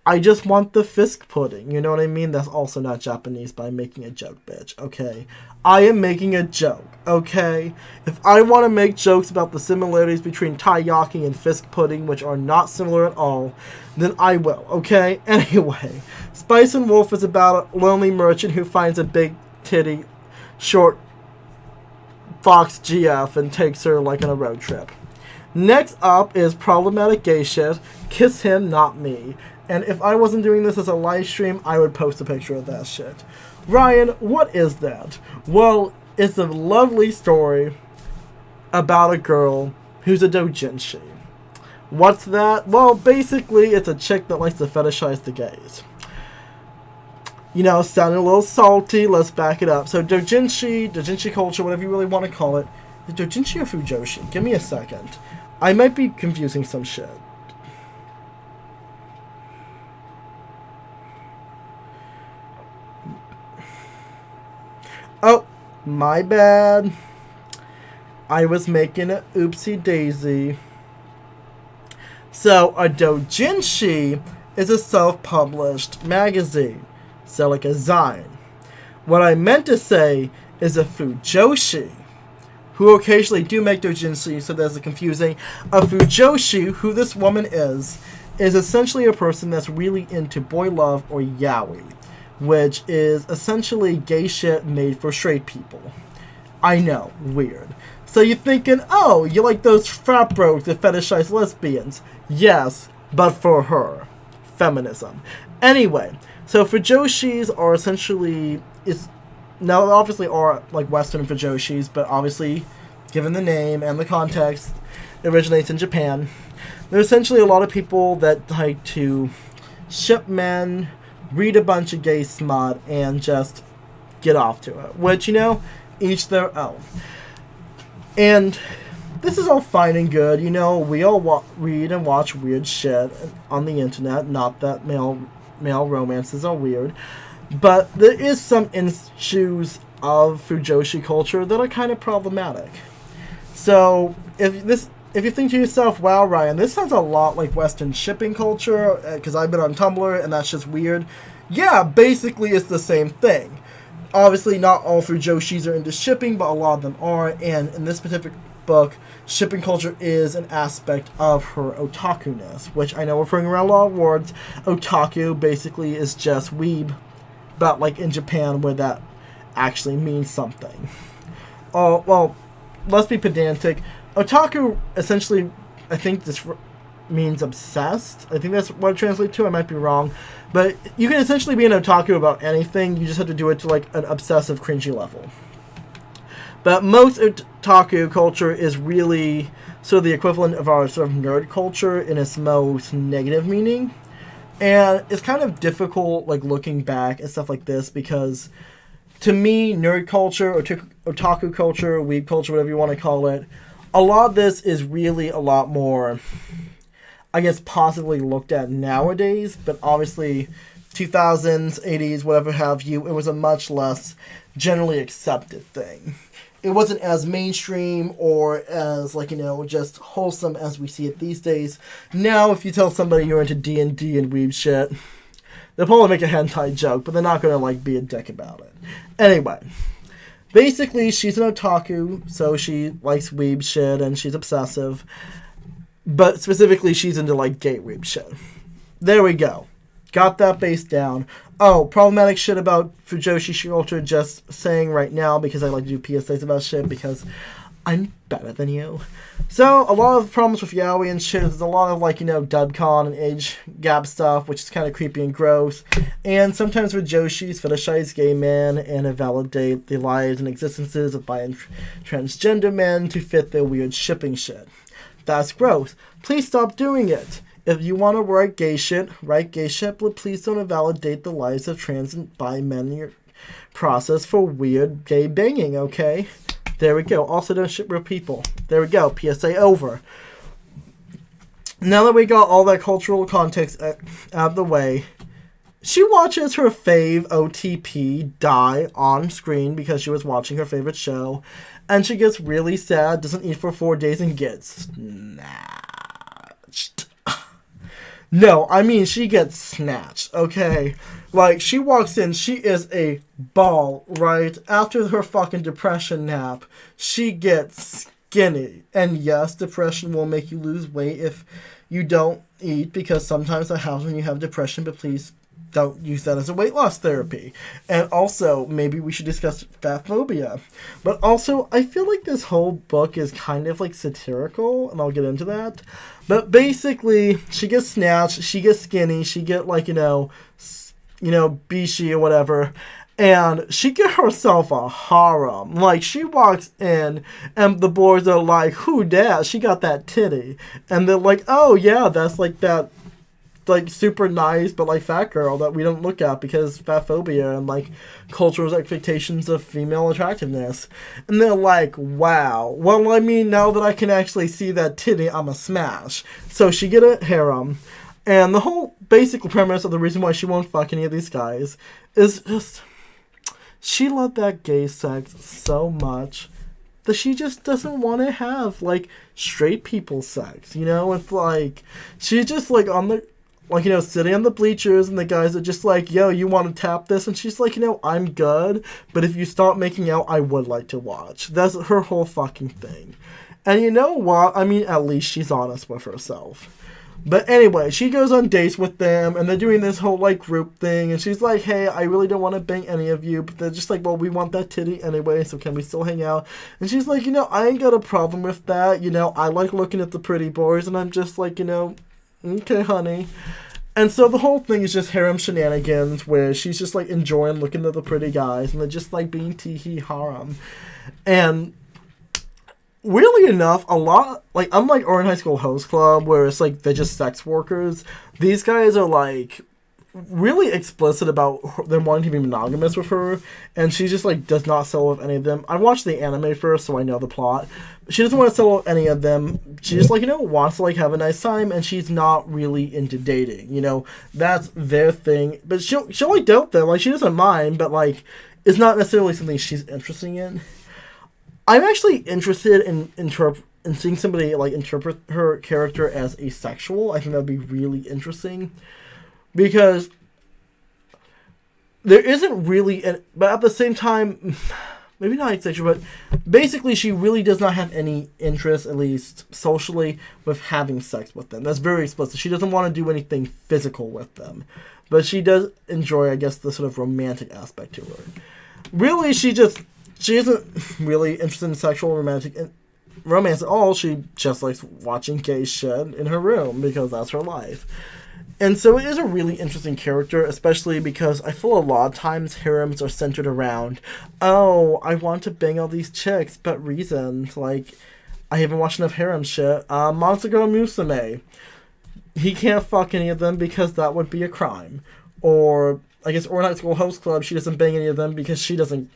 I just want the fisk pudding, you know what I mean? That's also not Japanese, but I'm making a joke, bitch, okay? I am making a joke, okay? If I want to make jokes about the similarities between taiyaki and fisk pudding, which are not similar at all, then I will, okay? Anyway, Spice and Wolf is about a lonely merchant who finds a big titty, short fox GF and takes her, like, on a road trip. Next up is Problematic Gay Shit, Kiss Him, Not Me. And if I wasn't doing this as a live stream, I would post a picture of that shit. Ryan, what is that? Well, it's a lovely story about a girl who's a doujinshi. What's that? Well, basically, it's a chick that likes to fetishize the gays. Sounding a little salty, let's back it up. So doujinshi culture, whatever you really want to call it. Is doujinshi or fujoshi? Give me a second. I might be confusing some shit. Oh, my bad. I was making an oopsie daisy. So, a doujinshi is a self-published magazine. So, like a zine. What I meant to say is a fujoshi, who occasionally do make doujinshi, so there's a confusing. A fujoshi, who this woman is essentially a person that's really into boy love or yaoi, which is essentially gay shit made for straight people. I know, weird. So you're thinking, oh, you like those frat bros that fetishize lesbians. Yes, but for her. Feminism. Anyway, so fujoshis are essentially... Now, obviously are like Western fujoshis, but obviously, given the name and the context, it originates in Japan. There's essentially a lot of people that like to ship men, read a bunch of gay smut, and just get off to it. Which, each their own. And this is all fine and good. We all read and watch weird shit on the internet. Not that male romances are weird. But there is some issues of fujoshi culture that are kind of problematic. So, if you think to yourself, wow, Ryan, this sounds a lot like Western shipping culture, because I've been on Tumblr, and that's just weird. Yeah, basically it's the same thing. Obviously, not all fujoshis are into shipping, but a lot of them are, and in this specific book, shipping culture is an aspect of her otaku-ness, which I know we're throwing around a lot of words. Otaku basically is just weeb, but like in Japan, where that actually means something. Oh, well, let's be pedantic. Otaku, essentially, I think this means obsessed. I think that's what it translates to. I might be wrong. But you can essentially be an otaku about anything. You just have to do it to, like, an obsessive, cringy level. But most otaku culture is really sort of the equivalent of our sort of nerd culture in its most negative meaning. And it's kind of difficult, like, looking back and stuff like this, because to me, nerd culture, otaku culture, weeb culture, whatever you want to call it, a lot of this is really a lot more, I guess, possibly looked at nowadays, but obviously 2000s, 80s, whatever have you, it was a much less generally accepted thing. It wasn't as mainstream or as, like, just wholesome as we see it these days. Now, if you tell somebody you're into D&D and weeb shit, they'll probably make a hentai joke, but they're not going to, like, be a dick about it. Anyway, basically, she's an otaku, so she likes weeb shit and she's obsessive. But specifically, she's into, like, gay weeb shit. There we go. Got that base down. Oh, problematic shit about Fujoshi Shirota, just saying right now, because I like to do PSAs about shit, because I'm better than you. So, a lot of problems with yaoi and shit is a lot of, like, dubcon and age gap stuff, which is kind of creepy and gross. And sometimes with Joshis fetishize gay men and invalidate the lives and existences of bi and transgender men to fit their weird shipping shit. That's gross. Please stop doing it. If you want to write gay shit, but please don't invalidate the lives of trans and bi men in your process for weird gay banging, okay? There we go. Also, don't ship real people. There we go. PSA over. Now that we got all that cultural context out of the way, she watches her fave OTP die on screen because she was watching her favorite show, and she gets really sad, doesn't eat for 4 days, and gets snatched. No, I mean, she gets snatched, okay? Like, she walks in, she is a ball, right? After her fucking depression nap, she gets skinny. And yes, depression will make you lose weight if you don't eat, because sometimes that happens when you have depression, but please don't use that as a weight loss therapy. And also, maybe we should discuss fat phobia. But also, I feel like this whole book is kind of, like, satirical, and I'll get into that. But basically, she gets snatched, she gets skinny, she get, like, bishi or whatever, and she get herself a harem. Like, she walks in, and the boys are like, who dat? She got that titty. And they're like, oh, yeah, that's, like, that, like, super nice, but, like, fat girl that we don't look at because fat phobia and, like, cultural expectations of female attractiveness. And they're like, wow. Well, I mean, now that I can actually see that titty, I'm a smash. So she get a harem. And the whole basic premise of the reason why she won't fuck any of these guys is just, she loved that gay sex so much that she just doesn't want to have, like, straight people sex, It's like, she's just, like, on the, like, sitting on the bleachers, and the guys are just like, yo, you want to tap this? And she's like, I'm good, but if you start making out, I would like to watch. That's her whole fucking thing. And you know what? I mean, at least she's honest with herself. But anyway, she goes on dates with them, and they're doing this whole, like, group thing, and she's like, hey, I really don't want to bang any of you, but they're just like, well, we want that titty anyway, so can we still hang out? And she's like, I ain't got a problem with that, I like looking at the pretty boys, and I'm just like, okay, honey. And so the whole thing is just harem shenanigans, where she's just, like, enjoying looking at the pretty guys, and they're just, like, being tee-hee harem. And weirdly enough, a lot, like, unlike Orin High School Host Club, where it's, like, they're just sex workers, these guys are, like, really explicit about them wanting to be monogamous with her, and she just, like, does not settle with any of them. I watched the anime first, so I know the plot. She doesn't want to settle with any of them. She just, like, wants to, like, have a nice time, and she's not really into dating, That's their thing. But she'll like, dope them. Like, she doesn't mind, but, like, it's not necessarily something she's interested in. I'm actually interested in seeing somebody, like, interpret her character as asexual. I think that would be really interesting. Because there isn't really, but at the same time, maybe not asexual, but basically she really does not have any interest, at least socially, with having sex with them. That's very explicit. She doesn't want to do anything physical with them. But she does enjoy, I guess, the sort of romantic aspect to her. Really, she isn't really interested in sexual romantic romance at all. She just likes watching gay shit in her room because that's her life. And so it is a really interesting character, especially because I feel a lot of times harems are centered around, oh, I want to bang all these chicks, but reasons. Like, I haven't watched enough harem shit. Monster Girl Musume. He can't fuck any of them because that would be a crime. Or, I guess, Orin High School Host Club, she doesn't bang any of them because he doesn't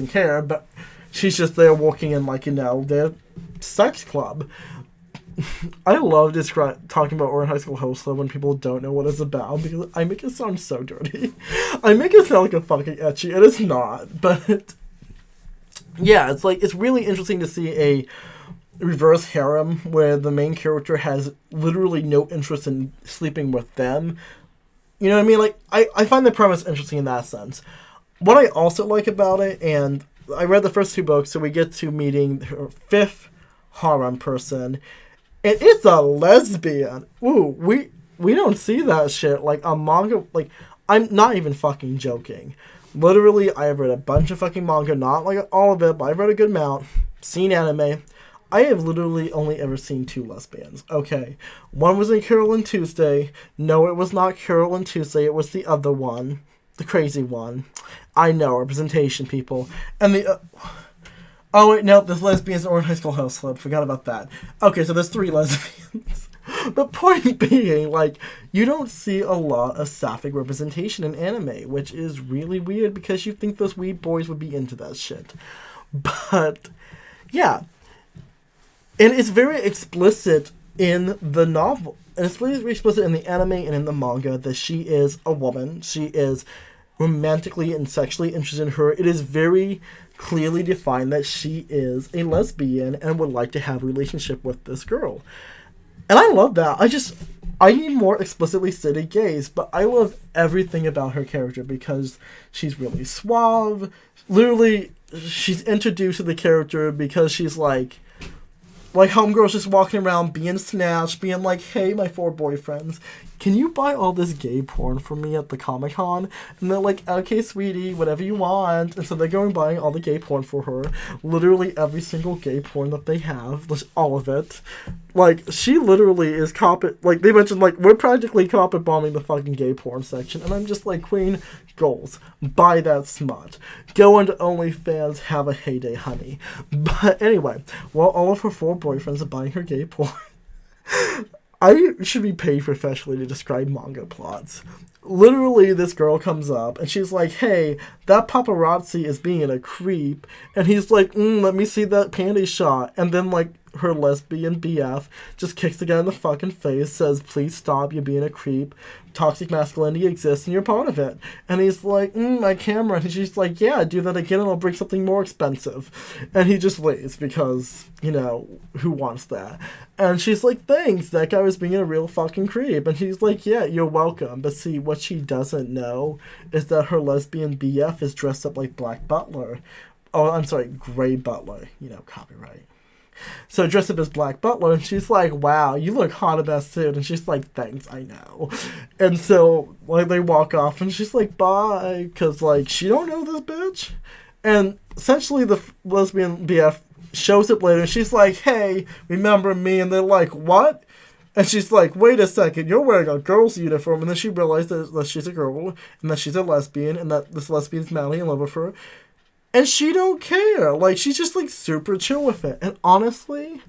care, but she's just there working in, like, you know, their sex club. I love talking about Oregon High School Host Club when people don't know what it's about, because I make it sound so dirty. I make it sound like a fucking ecchi, and it's not. But yeah, it's like, it's really interesting to see a reverse harem where the main character has literally no interest in sleeping with them. You know what I mean? Like, I find the premise interesting in that sense. What I also like about it, and I read the first 2 books, so we get to meeting her 5th harem person, and it's a lesbian. Ooh, we don't see that shit. Like, a manga, like, I'm not even fucking joking. Literally, I have read a bunch of fucking manga, not like all of it, but I've read a good amount, seen anime. I have literally only ever seen 2 lesbians. Okay. One was in Carol and Tuesday. No, it was not Carol and Tuesday. It was the other one. The crazy one. I know. Representation, people. And the... oh, wait. No. There's lesbians in Oregon High School House Club. Forgot about that. Okay, so there's 3 lesbians. But point being, like, you don't see a lot of sapphic representation in anime, which is really weird because you think those weeb boys would be into that shit. But, yeah. And it's very explicit in the novel. And it's very explicit in the anime and in the manga that she is a woman. She is romantically and sexually interested in her. It is very clearly defined that she is a lesbian and would like to have a relationship with this girl. And I love that. I need more explicitly stated gays, but I love everything about her character because she's really suave. Literally, she's introduced to the character because she's like homegirl's just walking around being snatched, being like, hey, my 4 boyfriends, can you buy all this gay porn for me at the Comic-Con? And they're like, okay, sweetie, whatever you want. And so they're going buying all the gay porn for her. Literally every single gay porn that they have, all of it. Like, she literally is like, they mentioned, like, we're practically carpet bombing the fucking gay porn section. And I'm just like, queen, goals. Buy that smut. Go into OnlyFans, have a heyday, honey. But anyway, while all of her 4 boyfriends are buying her gay porn, I should be paid professionally to describe manga plots. Literally, this girl comes up, and she's like, hey, that paparazzi is being a creep. And he's like, let me see that panty shot. And then, like, her lesbian BF just kicks the guy in the fucking face, says, please stop, you're being a creep. Toxic masculinity exists, and you're part of it. And he's like, my camera. And she's like, yeah, do that again, and I'll bring something more expensive. And he just leaves because, you know, who wants that? And she's like, thanks, that guy was being a real fucking creep. And he's like, yeah, you're welcome. But see, what she doesn't know is that her lesbian BF is dressed up like Black Butler. Oh, I'm sorry, Gray Butler. You know, copyright. So dressed up as Black Butler, and she's like, wow, you look hot in that suit. And she's like, thanks, I know. And so, like, they walk off, and she's like, bye, because, like, she don't know this bitch. And essentially the lesbian BF shows up later, and she's like, hey, remember me? And they're like, what? And she's like, wait a second, you're wearing a girl's uniform. And then she realizes that she's a girl, and that she's a lesbian, and that this lesbian's madly in love with her. And she don't care. Like, she's just, like, super chill with it. And honestly,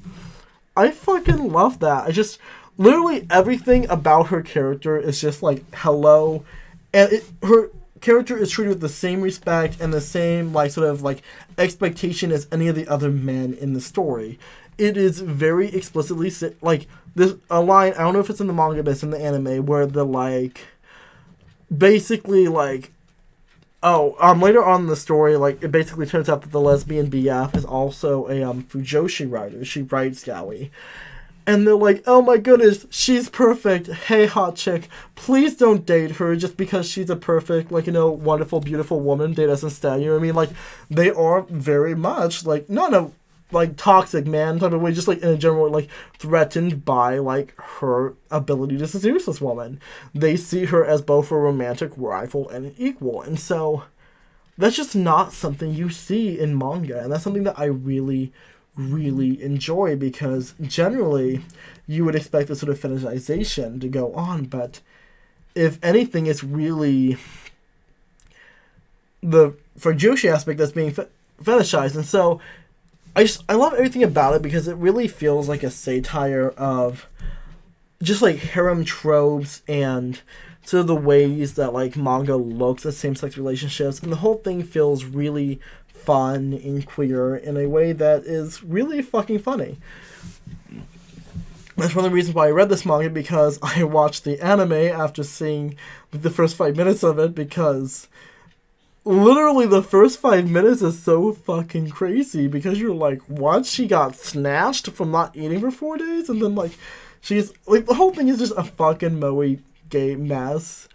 I fucking love that. Literally everything about her character is just, like, hello. And her character is treated with the same respect and the same, like, sort of, like, expectation as any of the other men in the story. It is very explicitly, like, there's a line, I don't know if it's in the manga, but it's in the anime, where they're, like, basically, like, later on in the story, like, it basically turns out that the lesbian BF is also a fujoshi writer. She writes yaoi. And they're like, oh my goodness, she's perfect. Hey, hot chick, please don't date her just because she's a perfect, like, you know, wonderful, beautiful woman. Date us instead. You know what I mean? Like, they are very much, like, not a, like, toxic man type of way, just, like, in a general, like, threatened by, like, her ability to seduce this woman. They see her as both a romantic rival and an equal. And so, that's just not something you see in manga. And that's something that I really, really enjoy, because generally, you would expect this sort of fetishization to go on, but if anything, it's really the fujoshi aspect that's being fetishized. And so, I love everything about it because it really feels like a satire of just, like, harem tropes and sort of the ways that, like, manga looks at same-sex relationships. And the whole thing feels really fun and queer in a way that is really fucking funny. That's one of the reasons why I read this manga, because I watched the anime after seeing the first 5 minutes of it, because literally the first 5 minutes is so fucking crazy, because you're like, what? She got snatched from not eating for 4 days? And then, like, she's, like, the whole thing is just a fucking moe gay mess.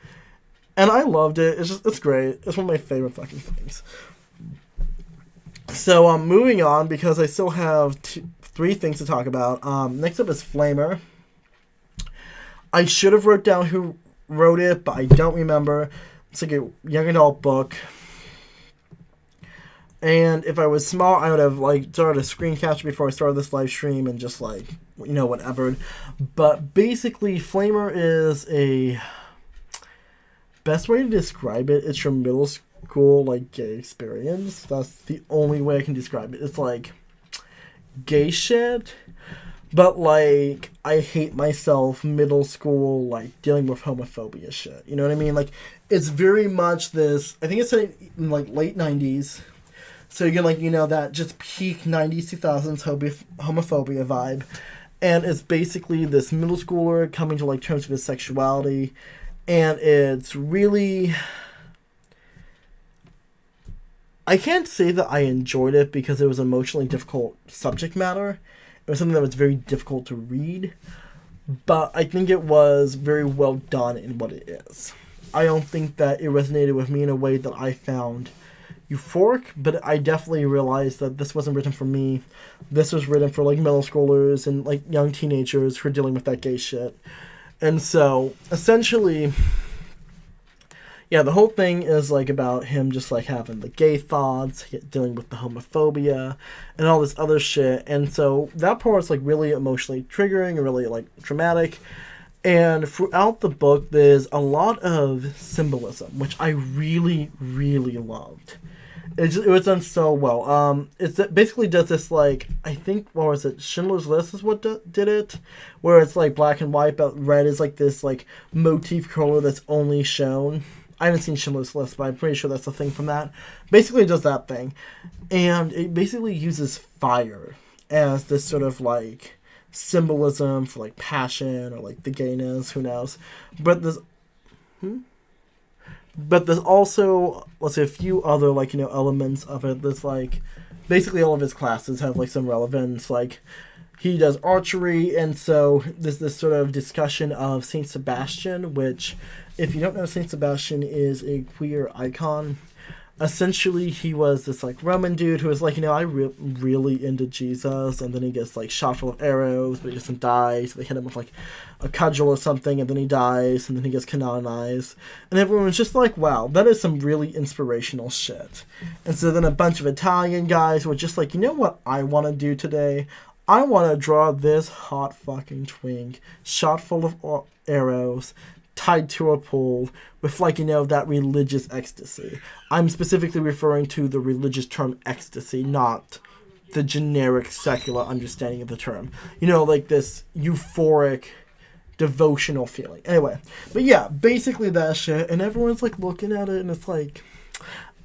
And I loved it. It's great. It's one of my favorite fucking things. So, moving on, because I still have 3 things to talk about. Next up is Flamer. I should have wrote down who wrote it, but I don't remember. It's like a young adult book. And if I was smart, I would have, like, started a screen capture before I started this live stream and just, like, you know, whatever. But basically, Flamer is a... best way to describe it, it's your middle school, like, gay experience. That's the only way I can describe it. It's, like, gay shit, but, like, I hate myself middle school, like, dealing with homophobia shit. You know what I mean? Like, it's very much this, I think it's in, like, late 90s. So you get, like, you know, that just peak 90s, 2000s homophobia vibe. And it's basically this middle schooler coming to, like, terms with his sexuality. And it's really... I can't say that I enjoyed it because it was emotionally difficult subject matter. It was something that was very difficult to read. But I think it was very well done in what it is. I don't think that it resonated with me in a way that I found euphoric, but I definitely realized that this wasn't written for me. This was written for, like, middle schoolers and, like, young teenagers who are dealing with that gay shit. And so, essentially, yeah, the whole thing is, like, about him just, like, having the gay thoughts, dealing with the homophobia, and all this other shit. And so, that part is, like, really emotionally triggering and really, like, traumatic. And throughout the book, there's a lot of symbolism, which I really, really loved. It was done so well. It basically does this, like, I think, what was it? Schindler's List is what did it, where it's, like, black and white, but red is, like, this, like, motif color that's only shown. I haven't seen Schindler's List, but I'm pretty sure that's the thing from that. Basically, it does that thing. And it basically uses fire as this sort of, like, symbolism for, like, passion or, like, the gayness, who knows. But there's... But there's also, let's say, a few other, like, you know, elements of it. There's, like, basically all of his classes have, like, some relevance. Like, he does archery, and so there's this sort of discussion of Saint Sebastian, which, if you don't know, Saint Sebastian is a queer icon. Essentially, he was this, like, Roman dude who was like, you know, I'm really into Jesus, and then he gets, like, shot full of arrows, but he doesn't die, so they hit him with, like, a cudgel or something, and then he dies, and then he gets canonized. And everyone's just like, wow, that is some really inspirational shit. And so then a bunch of Italian guys were just like, you know what I want to do today? I want to draw this hot fucking twink, shot full of arrows, tied to a pole with, like, you know, that religious ecstasy. I'm specifically referring to the religious term ecstasy, not the generic secular understanding of the term. You know, like this euphoric, devotional feeling. Anyway, but yeah, basically that shit, and everyone's, like, looking at it, and it's like,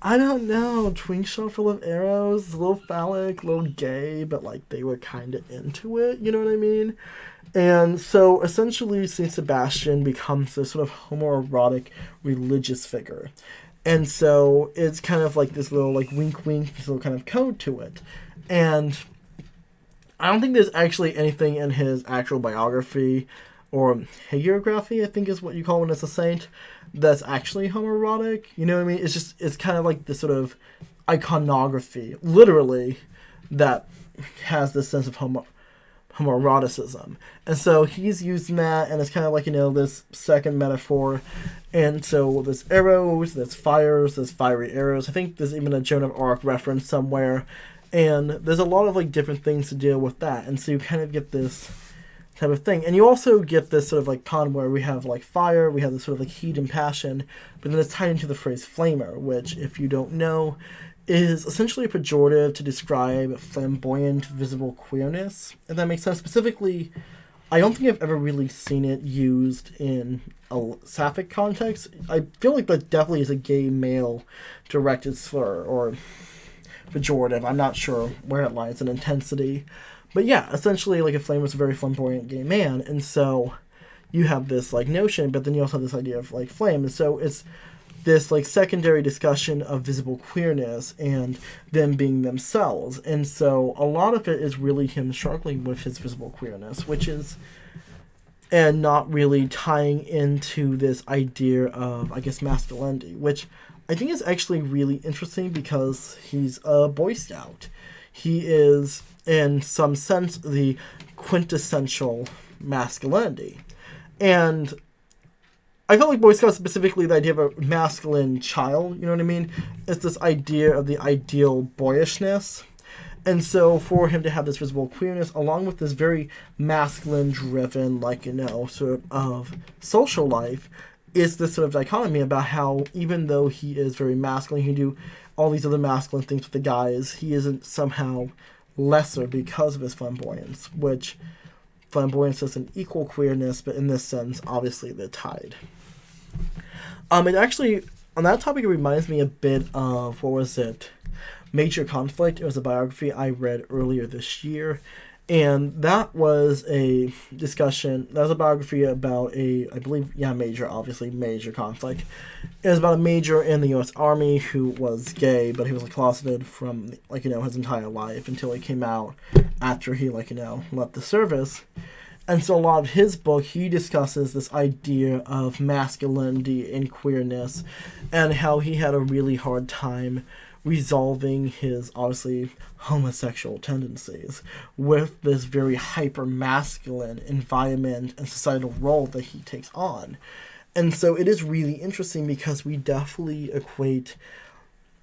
I don't know, twink shot full of arrows, a little phallic, a little gay, but, like, they were kind of into it, you know what I mean? And so, essentially, Saint Sebastian becomes this sort of homoerotic religious figure. And so, it's kind of like this little, like, wink-wink, this little kind of code to it. And I don't think there's actually anything in his actual biography, or hagiography, I think is what you call when it's a saint, that's actually homoerotic. You know what I mean? It's just, it's kind of like this sort of iconography, literally, that has this sense of homoeroticism. And so he's using that, and it's kind of like, you know, this second metaphor. And so there's arrows, there's fires, there's fiery arrows. I think there's even a Joan of Arc reference somewhere. And there's a lot of, like, different things to deal with that. And so you kind of get this type of thing. And you also get this sort of, like, con where we have, like, fire, we have this sort of, like, heat and passion, but then it's tied into the phrase flamer, which, if you don't know, is essentially a pejorative to describe flamboyant, visible queerness. If that makes sense. Specifically, I don't think I've ever really seen it used in a sapphic context. I feel like that definitely is a gay male directed slur, or pejorative. I'm not sure where it lies in intensity. But yeah, essentially, like, a flame was a very flamboyant gay man, and so you have this, like, notion, but then you also have this idea of, like, flame, and so it's this, like, secondary discussion of visible queerness and them being themselves, and so a lot of it is really him struggling with his visible queerness, which is, and not really tying into this idea of, I guess, masculinity, which I think is actually really interesting because he's a Boy Scout. He is, in some sense, the quintessential masculinity. And I felt like Boy Scouts, specifically the idea of a masculine child, you know what I mean? It's this idea of the ideal boyishness. And so for him to have this visible queerness, along with this very masculine-driven, like, you know, sort of social life, is this sort of dichotomy about how even though he is very masculine, he can do all these other masculine things with the guys, he isn't somehow lesser because of his flamboyance, which flamboyance is an equal queerness, but in this sense, obviously, they're tied. It actually, on that topic, it reminds me a bit of, what was it? Major Conflict. It was a biography I read earlier this year, and that was a discussion, that was a biography about Major Conflict. It was about a major in the U.S. Army who was gay, but he was, like, closeted from, like, you know, his entire life until he came out after he, like, you know, left the service. And so a lot of his book, he discusses this idea of masculinity and queerness and how he had a really hard time resolving his, obviously, homosexual tendencies with this very hyper-masculine environment and societal role that he takes on. And so it is really interesting because we definitely equate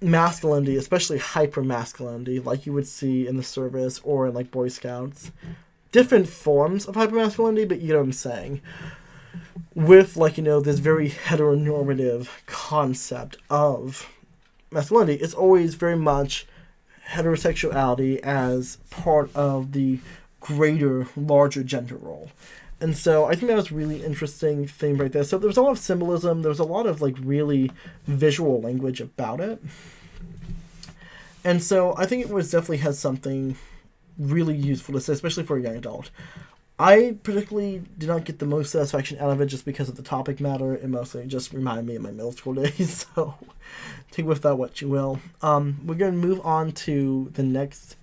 masculinity, especially hyper-masculinity, like you would see in the service or in, like, Boy Scouts. Different forms of hyper-masculinity, but you know what I'm saying. With, like, you know, this very heteronormative concept of masculinity, it's always very much heterosexuality as part of the greater, larger gender role. And so I think that was a really interesting thing right there. So there was a lot of symbolism. There was a lot of, like, really visual language about it. And so I think it was definitely has something really useful to say, especially for a young adult. I particularly did not get the most satisfaction out of it just because of the topic matter. It mostly just reminded me of my middle school days, so take with that what you will. We're going to move on to the next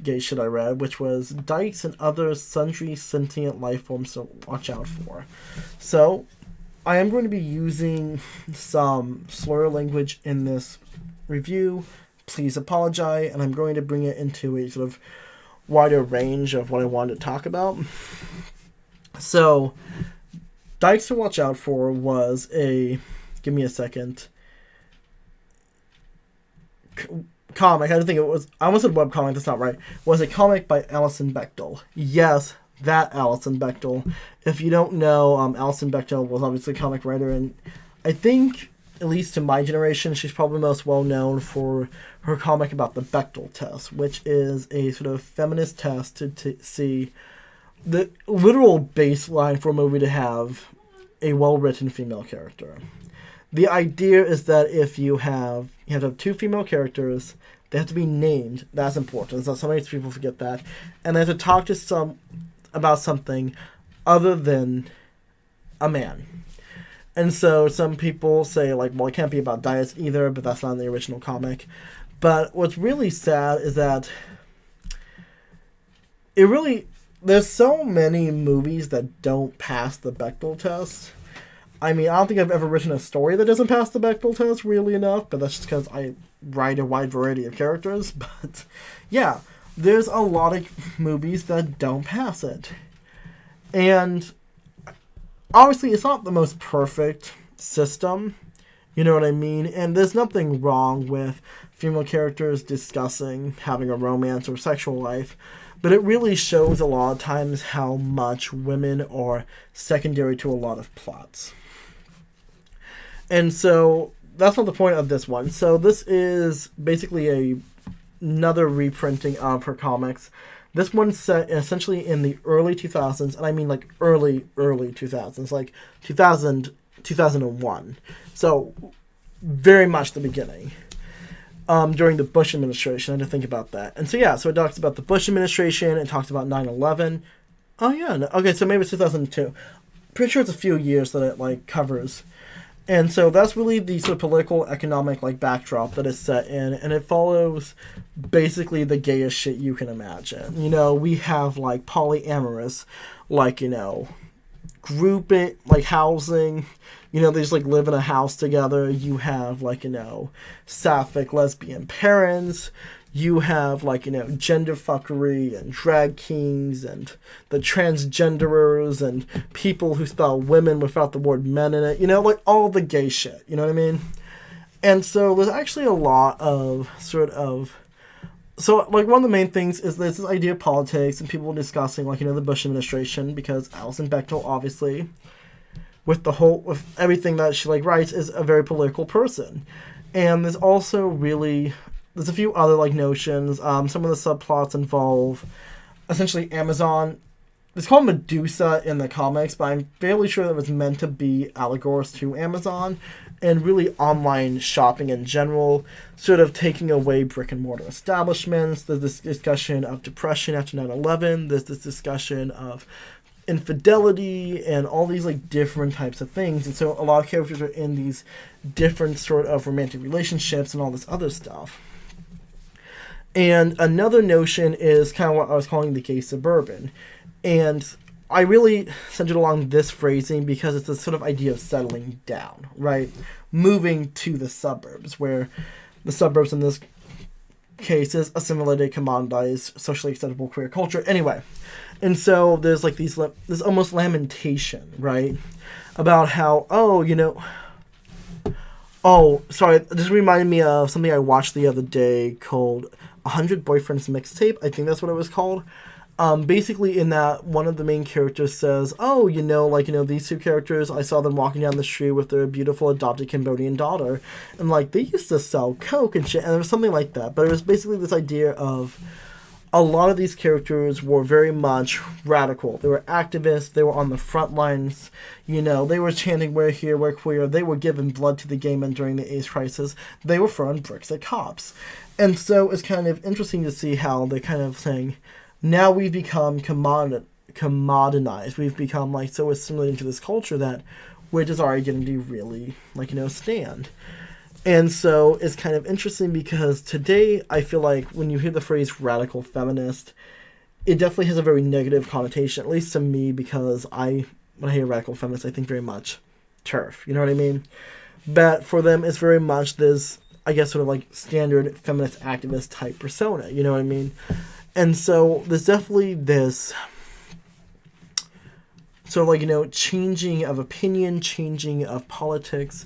gay shit I read, which was Dykes and Other Sundry Sentient Life Forms to Watch Out For. So, I am going to be using some slur language in this review. Please apologize, and I'm going to bring it into a sort of wider range of what I wanted to talk about. So, Dykes to Watch Out For was a, give me a second, comic. I had to think it was, I almost said webcomic, that's not right. Was a comic by Alison Bechdel. Yes, that Alison Bechdel. If you don't know, Alison Bechdel was obviously a comic writer, and I think, at least to my generation, she's probably most well known for her comic about the Bechdel test, which is a sort of feminist test to see the literal baseline for a movie to have a well-written female character. The idea is that if you have to have two female characters, they have to be named. That's important. So many people forget that. And they have to talk to about something other than a man. And so some people say, like, well, it can't be about diets either, but that's not in the original comic. But what's really sad is that there's so many movies that don't pass the Bechdel test. I mean, I don't think I've ever written a story that doesn't pass the Bechdel test really enough, but that's just because I write a wide variety of characters. But yeah, there's a lot of movies that don't pass it. And obviously, it's not the most perfect system, you know what I mean? And there's nothing wrong with female characters discussing having a romance or sexual life, but it really shows a lot of times how much women are secondary to a lot of plots. And so that's not the point of this one. So this is basically another reprinting of her comics. This one's set essentially in the early 2000s, and I mean like early 2000s, like 2000, 2001. So very much the beginning. during the Bush administration. I had to think about that. And so, yeah, so it talks about the Bush administration. It talks about 9/11. Oh, yeah. No, okay, so maybe it's 2002. Pretty sure it's a few years that it, like, covers. And so that's really the sort of political, economic, like, backdrop that it's set in. And it follows basically the gayest shit you can imagine. You know, we have, like, polyamorous, like, you know, grouping, like, housing. You know, they just, like, live in a house together. You have, like, you know, sapphic lesbian parents. You have, like, you know, gender fuckery and drag kings and the transgenderers and people who spell women without the word men in it. You know, like, all the gay shit. You know what I mean? And so there's actually a lot of sort of... So, like, one of the main things is there's this idea of politics and people discussing, like, you know, the Bush administration, because Alison Bechdel, obviously, with everything that she, like, writes, is a very political person. And there's also really... There's a few other, like, notions. Some of the subplots involve, essentially, Amazon. It's called Medusa in the comics, but I'm fairly sure that it was meant to be allegorical to Amazon, and really online shopping in general, sort of taking away brick-and-mortar establishments. There's this discussion of depression after 9/11. There's this discussion of infidelity and all these, like, different types of things. And so a lot of characters are in these different sort of romantic relationships and all this other stuff. And another notion is kind of what I was calling the gay suburban. And I really centered along this phrasing because it's a sort of idea of settling down, right? Moving to the suburbs, where the suburbs in this case is assimilated, commoditized, socially acceptable queer culture. Anyway, and so there's like this almost lamentation, right? About how, sorry, this reminded me of something I watched the other day called 100 Boyfriends Mixtape. I think that's what it was called. Basically in that, one of the main characters says, these two characters, I saw them walking down the street with their beautiful adopted Cambodian daughter, and, like, they used to sell coke and shit, and it was something like that. But it was basically this idea of a lot of these characters were very much radical. They were activists, they were on the front lines, you know, they were chanting, "We're here, we're queer," they were giving blood to the gay men during the AIDS crisis, they were throwing bricks at cops. And so it's kind of interesting to see how they're kind of saying, now we've become commoditized. We've become, like, so assimilated into this culture that where does our identity really, stand? And so it's kind of interesting because today I feel like when you hear the phrase radical feminist, it definitely has a very negative connotation, at least to me, because when I hear radical feminist, I think very much TERF. You know what I mean? But for them, it's very much this, I guess, sort of like standard feminist activist type persona. You know what I mean? And so there's definitely this sort of changing of opinion, changing of politics.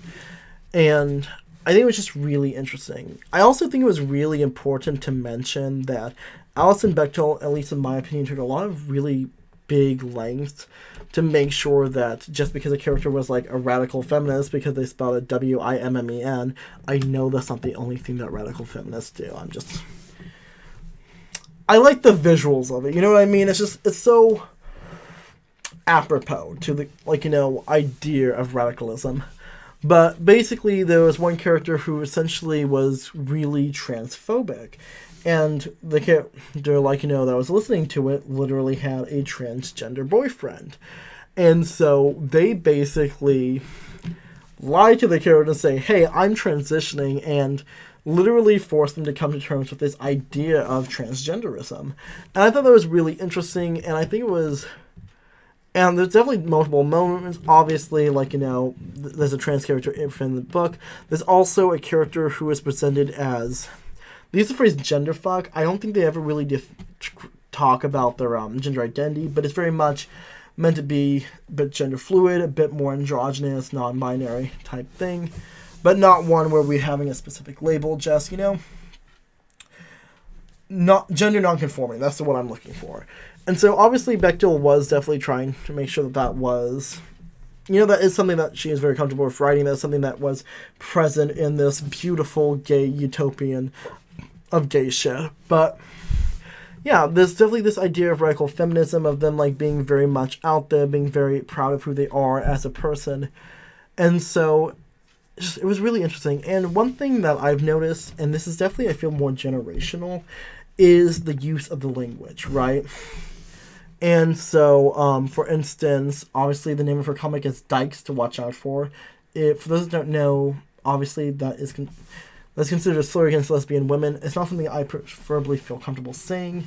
And I think it was just really interesting. I also think it was really important to mention that Alison Bechdel, at least in my opinion, took a lot of really big lengths to make sure that just because a character was like a radical feminist because they spelled it WIMMEN, I know that's not the only thing that radical feminists do. I like the visuals of it, you know what I mean? It's so apropos to the, idea of radicalism. But basically, there was one character who essentially was really transphobic. And the character, that was listening to it literally had a transgender boyfriend. And so they basically lied to the character and say, hey, I'm transitioning, and literally forced them to come to terms with this idea of transgenderism. And I thought that was really interesting, and I think it was... And there's definitely multiple moments. Obviously, there's a trans character in the book. There's also a character who is presented as... They use the phrase genderfuck. I don't think they ever really talk about their gender identity, but it's very much meant to be a bit gender fluid, a bit more androgynous, non-binary type thing, but not one where we're having a specific label, just, not gender non-conforming. That's what I'm looking for. And so obviously Bechdel was definitely trying to make sure that was... that is something that she is very comfortable with writing. That's something that was present in this beautiful gay utopian of gay shit. But yeah, there's definitely this idea of radical feminism, of them being very much out there, being very proud of who they are as a person. And so it was really interesting. And one thing that I've noticed, and this is definitely, I feel, more generational, is the use of the language, right? And so, for instance, obviously the name of her comic is Dykes to Watch Out For. For those who don't know, obviously that's considered a slur against lesbian women. It's not something I preferably feel comfortable saying,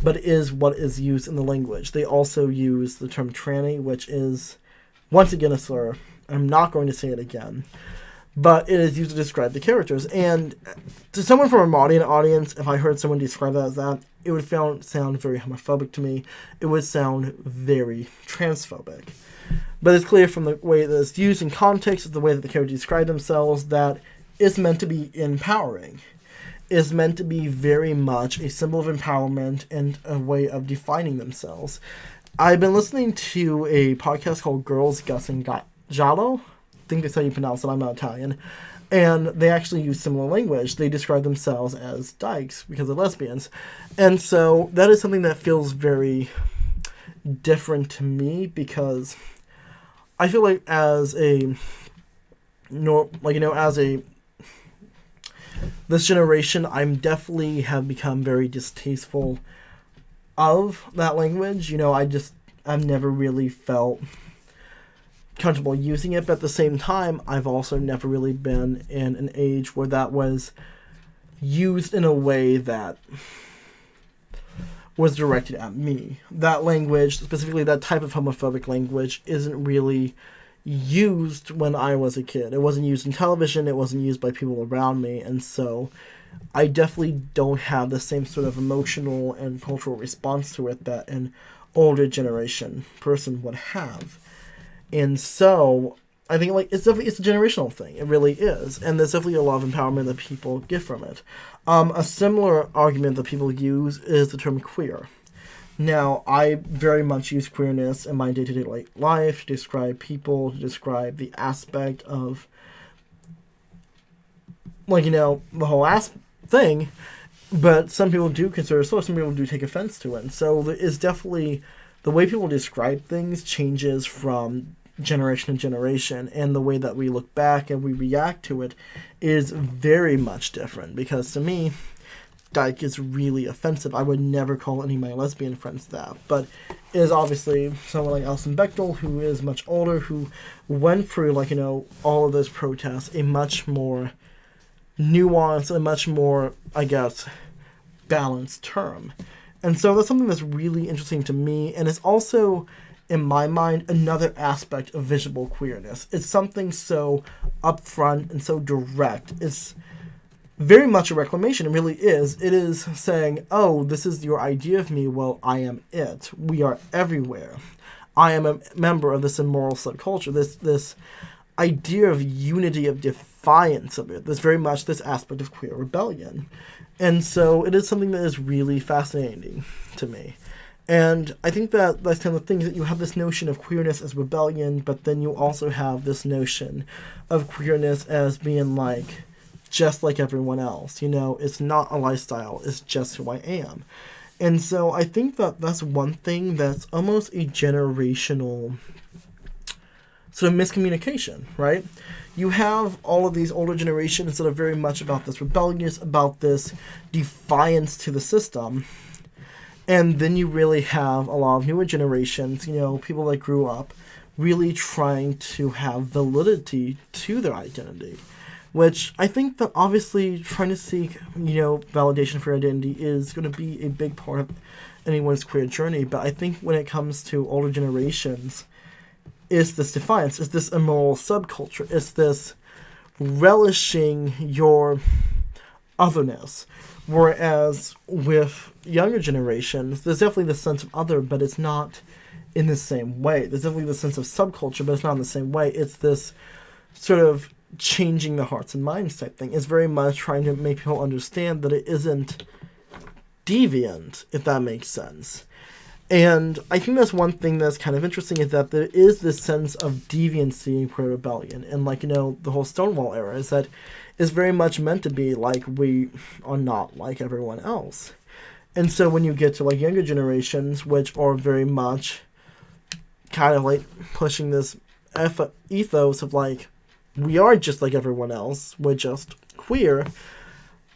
but it is what is used in the language. They also use the term tranny, which is, once again, a slur. I'm not going to say it again. But it is used to describe the characters. And to someone from a Maudian audience, if I heard someone describe that as that, it would sound very homophobic to me. It would sound very transphobic. But it's clear from the way that it's used in context, the way that the characters describe themselves, that it's meant to be empowering. It's meant to be very much a symbol of empowerment and a way of defining themselves. I've been listening to a podcast called Girls, Gus, and Giallo. I think that's how you pronounce it. I'm not Italian. And they actually use similar language. They describe themselves as dykes because they're lesbians. And so that is something that feels very different to me, because I feel like this generation, I'm definitely have become very distasteful of that language. I've never really felt comfortable using it, but at the same time, I've also never really been in an age where that was used in a way that was directed at me. That language, specifically that type of homophobic language, isn't really used when I was a kid. It wasn't used in television, it wasn't used by people around me, and so I definitely don't have the same sort of emotional and cultural response to it that an older generation person would have. And so I think it's a generational thing. It really is. And there's definitely a lot of empowerment that people get from it. A similar argument that people use is the term queer. Now, I very much use queerness in my day-to-day life to describe people, to describe the aspect of, the whole thing. But some people do consider it so, some people do take offense to it. And so there is definitely, the way people describe things changes from generation to generation, and the way that we look back and we react to it is very much different, because to me, dyke is really offensive. I would never call any of my lesbian friends that, but it is obviously someone like Alison Bechtel, who is much older, who went through, all of those protests, a much more nuanced, a much more, I guess, balanced term. And so that's something that's really interesting to me, and it's also, in my mind, another aspect of visible queerness. It's something so upfront and so direct. It's very much a reclamation. It really is. It is saying, oh, this is your idea of me. Well, I am it. We are everywhere. I am a member of this immoral subculture. This idea of unity, of defiance of it. There's very much this aspect of queer rebellion. And so it is something that is really fascinating to me. And I think that that's kind of the thing, that you have this notion of queerness as rebellion, but then you also have this notion of queerness as being just like everyone else. It's not a lifestyle, it's just who I am. And so I think that that's one thing that's almost a generational sort of miscommunication, right? You have all of these older generations that are very much about this rebellious, about this defiance to the system. And then you really have a lot of newer generations, people that grew up really trying to have validity to their identity, which I think that obviously trying to seek, validation for identity is going to be a big part of anyone's queer journey. But I think when it comes to older generations, it's this defiance, it's this immoral subculture, it's this relishing your otherness. Whereas with younger generations, there's definitely this sense of other, but it's not in the same way. There's definitely this sense of subculture, but it's not in the same way. It's this sort of changing the hearts and minds type thing. It's very much trying to make people understand that it isn't deviant, if that makes sense. And I think that's one thing that's kind of interesting, is that there is this sense of deviancy in queer rebellion. And the whole Stonewall era is that it's very much meant to be we are not like everyone else. And so when you get to younger generations, which are very much kind of pushing this ethos of we are just like everyone else, we're just queer,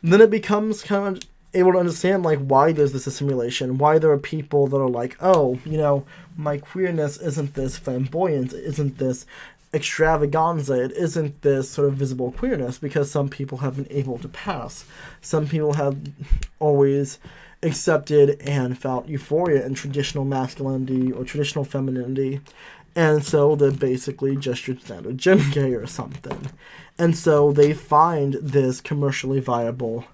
then it becomes kind of able to understand like why there's this assimilation, why there are people that are like, oh, you know, my queerness isn't this flamboyant, it isn't this extravaganza, it isn't this sort of visible queerness, because some people have been able to pass. Some people have always accepted and felt euphoria in traditional masculinity or traditional femininity, and so they're basically just your standard gym gay or something. And so they find this commercially viable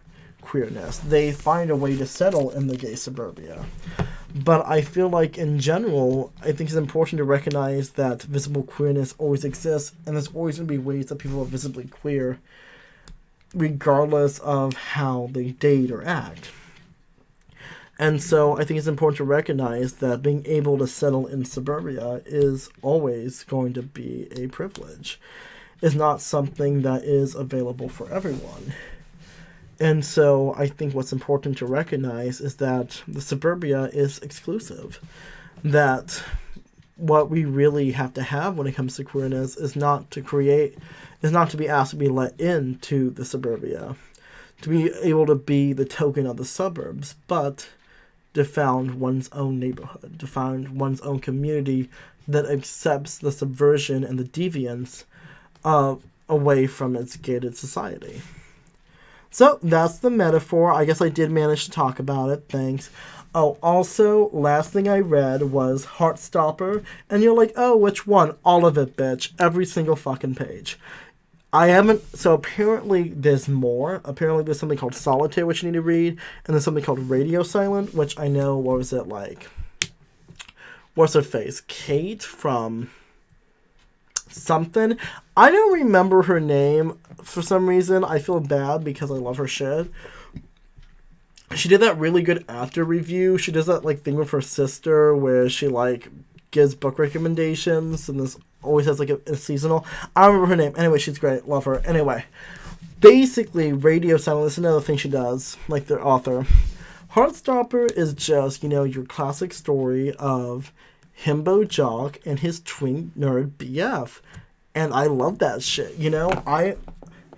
queerness. They find a way to settle in the gay suburbia. But I feel like in general, I think it's important to recognize that visible queerness always exists, and there's always going to be ways that people are visibly queer, regardless of how they date or act. And so I think it's important to recognize that being able to settle in suburbia is always going to be a privilege. It's not something that is available for everyone. And so I think what's important to recognize is that the suburbia is exclusive. That what we really have to have when it comes to queerness is not to be asked to be let into the suburbia, to be able to be the token of the suburbs, but to found one's own neighborhood, to find one's own community that accepts the subversion and the deviance away from its gated society. So that's the metaphor. I guess I did manage to talk about it. Thanks. Oh, also, last thing I read was Heartstopper, and you're like, oh, which one? All of it, bitch. Every single fucking page. I haven't, so apparently there's more. Apparently there's something called Solitaire, which you need to read, and there's something called Radio Silent, which I know, what was it like? What's her face? Kate from something. I don't remember her name for some reason. I feel bad because I love her shit. She did that really good after review. She does that like thing with her sister where she like gives book recommendations, and this always has like a seasonal. I don't remember her name. Anyway, she's great. Love her. Anyway, basically Radio Silent is another thing she does, like the author. Heartstopper is just, you know, your classic story of himbo jock and his twin nerd BF. And I love that shit, you know? I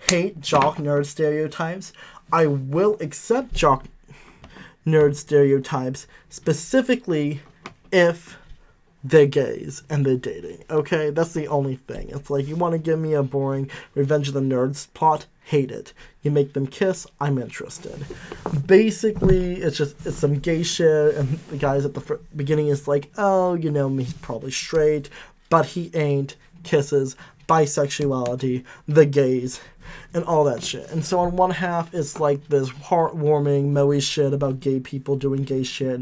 hate jock nerd stereotypes. I will accept jock nerd stereotypes specifically if they're gays and they're dating, okay? That's the only thing. It's like, you want to give me a boring Revenge of the Nerds plot? Hate it. You make them kiss? I'm interested. Basically, it's some gay shit, and the guys at the beginning is like, oh, you know, he's probably straight, but he ain't. Kisses, bisexuality, the gays, and all that shit. And so on one half, it's like this heartwarming, moey shit about gay people doing gay shit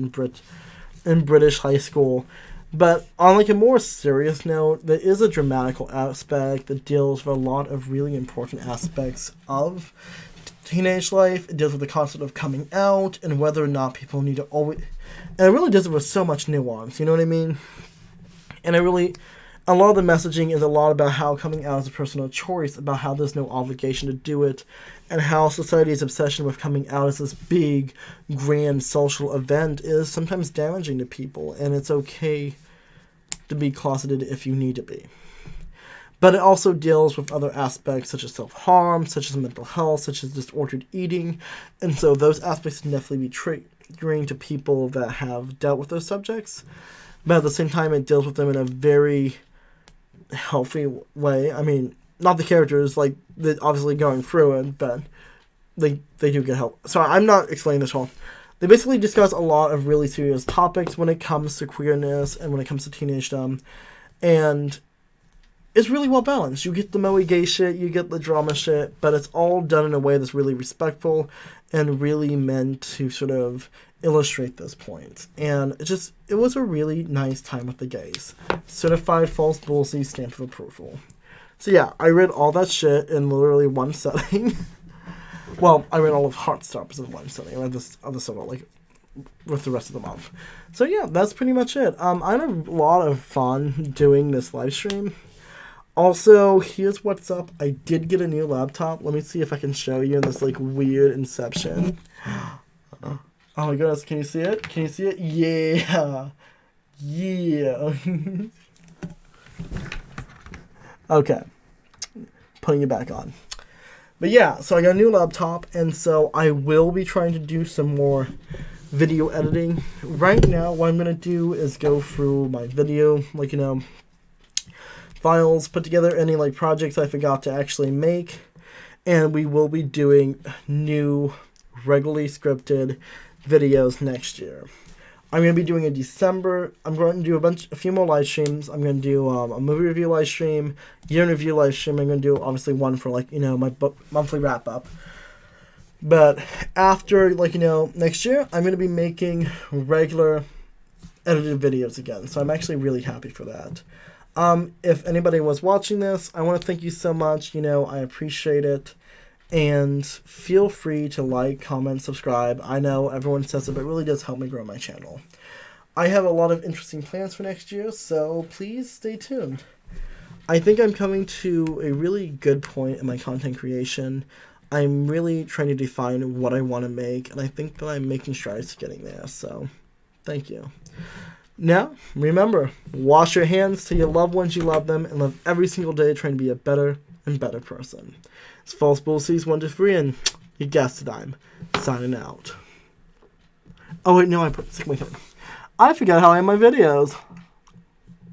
in British high school. But on like a more serious note, there is a dramatical aspect that deals with a lot of really important aspects of teenage life. It deals with the concept of coming out and whether or not people need to always... And it really does it with so much nuance, you know what I mean? And a lot of the messaging is a lot about how coming out is a personal choice, about how there's no obligation to do it, and how society's obsession with coming out as this big, grand social event is sometimes damaging to people, and it's okay to be closeted if you need to be. But it also deals with other aspects such as self-harm, such as mental health, such as disordered eating, and so those aspects can definitely be triggering to people that have dealt with those subjects, but at the same time it deals with them in a very healthy way. I mean, not the characters, like, they're obviously going through it, but they do get help. So I'm not explaining this all. They basically discuss a lot of really serious topics when it comes to queerness and when it comes to teenagedom, and it's really well balanced. You get the moe gay shit, you get the drama shit, but it's all done in a way that's really respectful and really meant to sort of illustrate those points. And it was a really nice time with the gays. Certified false bullseye, stamp of approval. So yeah, I read all that shit in literally one setting. Well, I read all of Heartstoppers in one setting. I read this other stuff like with the rest of the month. So yeah, that's pretty much it. I had a lot of fun doing this live stream. Also, here's what's up. I did get a new laptop. Let me see if I can show you in this like weird inception. Oh my goodness, can you see it? Can you see it? Yeah. Yeah. Okay. putting it back on. But yeah, so I got a new laptop, and so I will be trying to do some more video editing. Right now, what I'm going to do is go through my video, like, files, put together any, like, projects I forgot to actually make, and we will be doing new, regularly scripted videos next year. I'm going to be doing in December. I'm going to do a few more live streams. I'm going to do a movie review live stream, year in review live stream. I'm going to do, obviously, one for, like, my book monthly wrap-up. But after, like, next year, I'm going to be making regular edited videos again. So I'm actually really happy for that. If anybody was watching this, I want to thank you so much. I appreciate it. And feel free to like, comment, subscribe. I know everyone says it, but it really does help me grow my channel. I have a lot of interesting plans for next year, so please stay tuned. I think I'm coming to a really good point in my content creation. I'm really trying to define what I want to make, and I think that I'm making strides to getting there, so thank you. Now, remember, wash your hands, tell your loved ones you love them, and live every single day trying to be a better and better person. It's False Bull Seas 1 to 3, and you guessed it, I'm signing out. Oh wait, no, I forgot how I end my videos.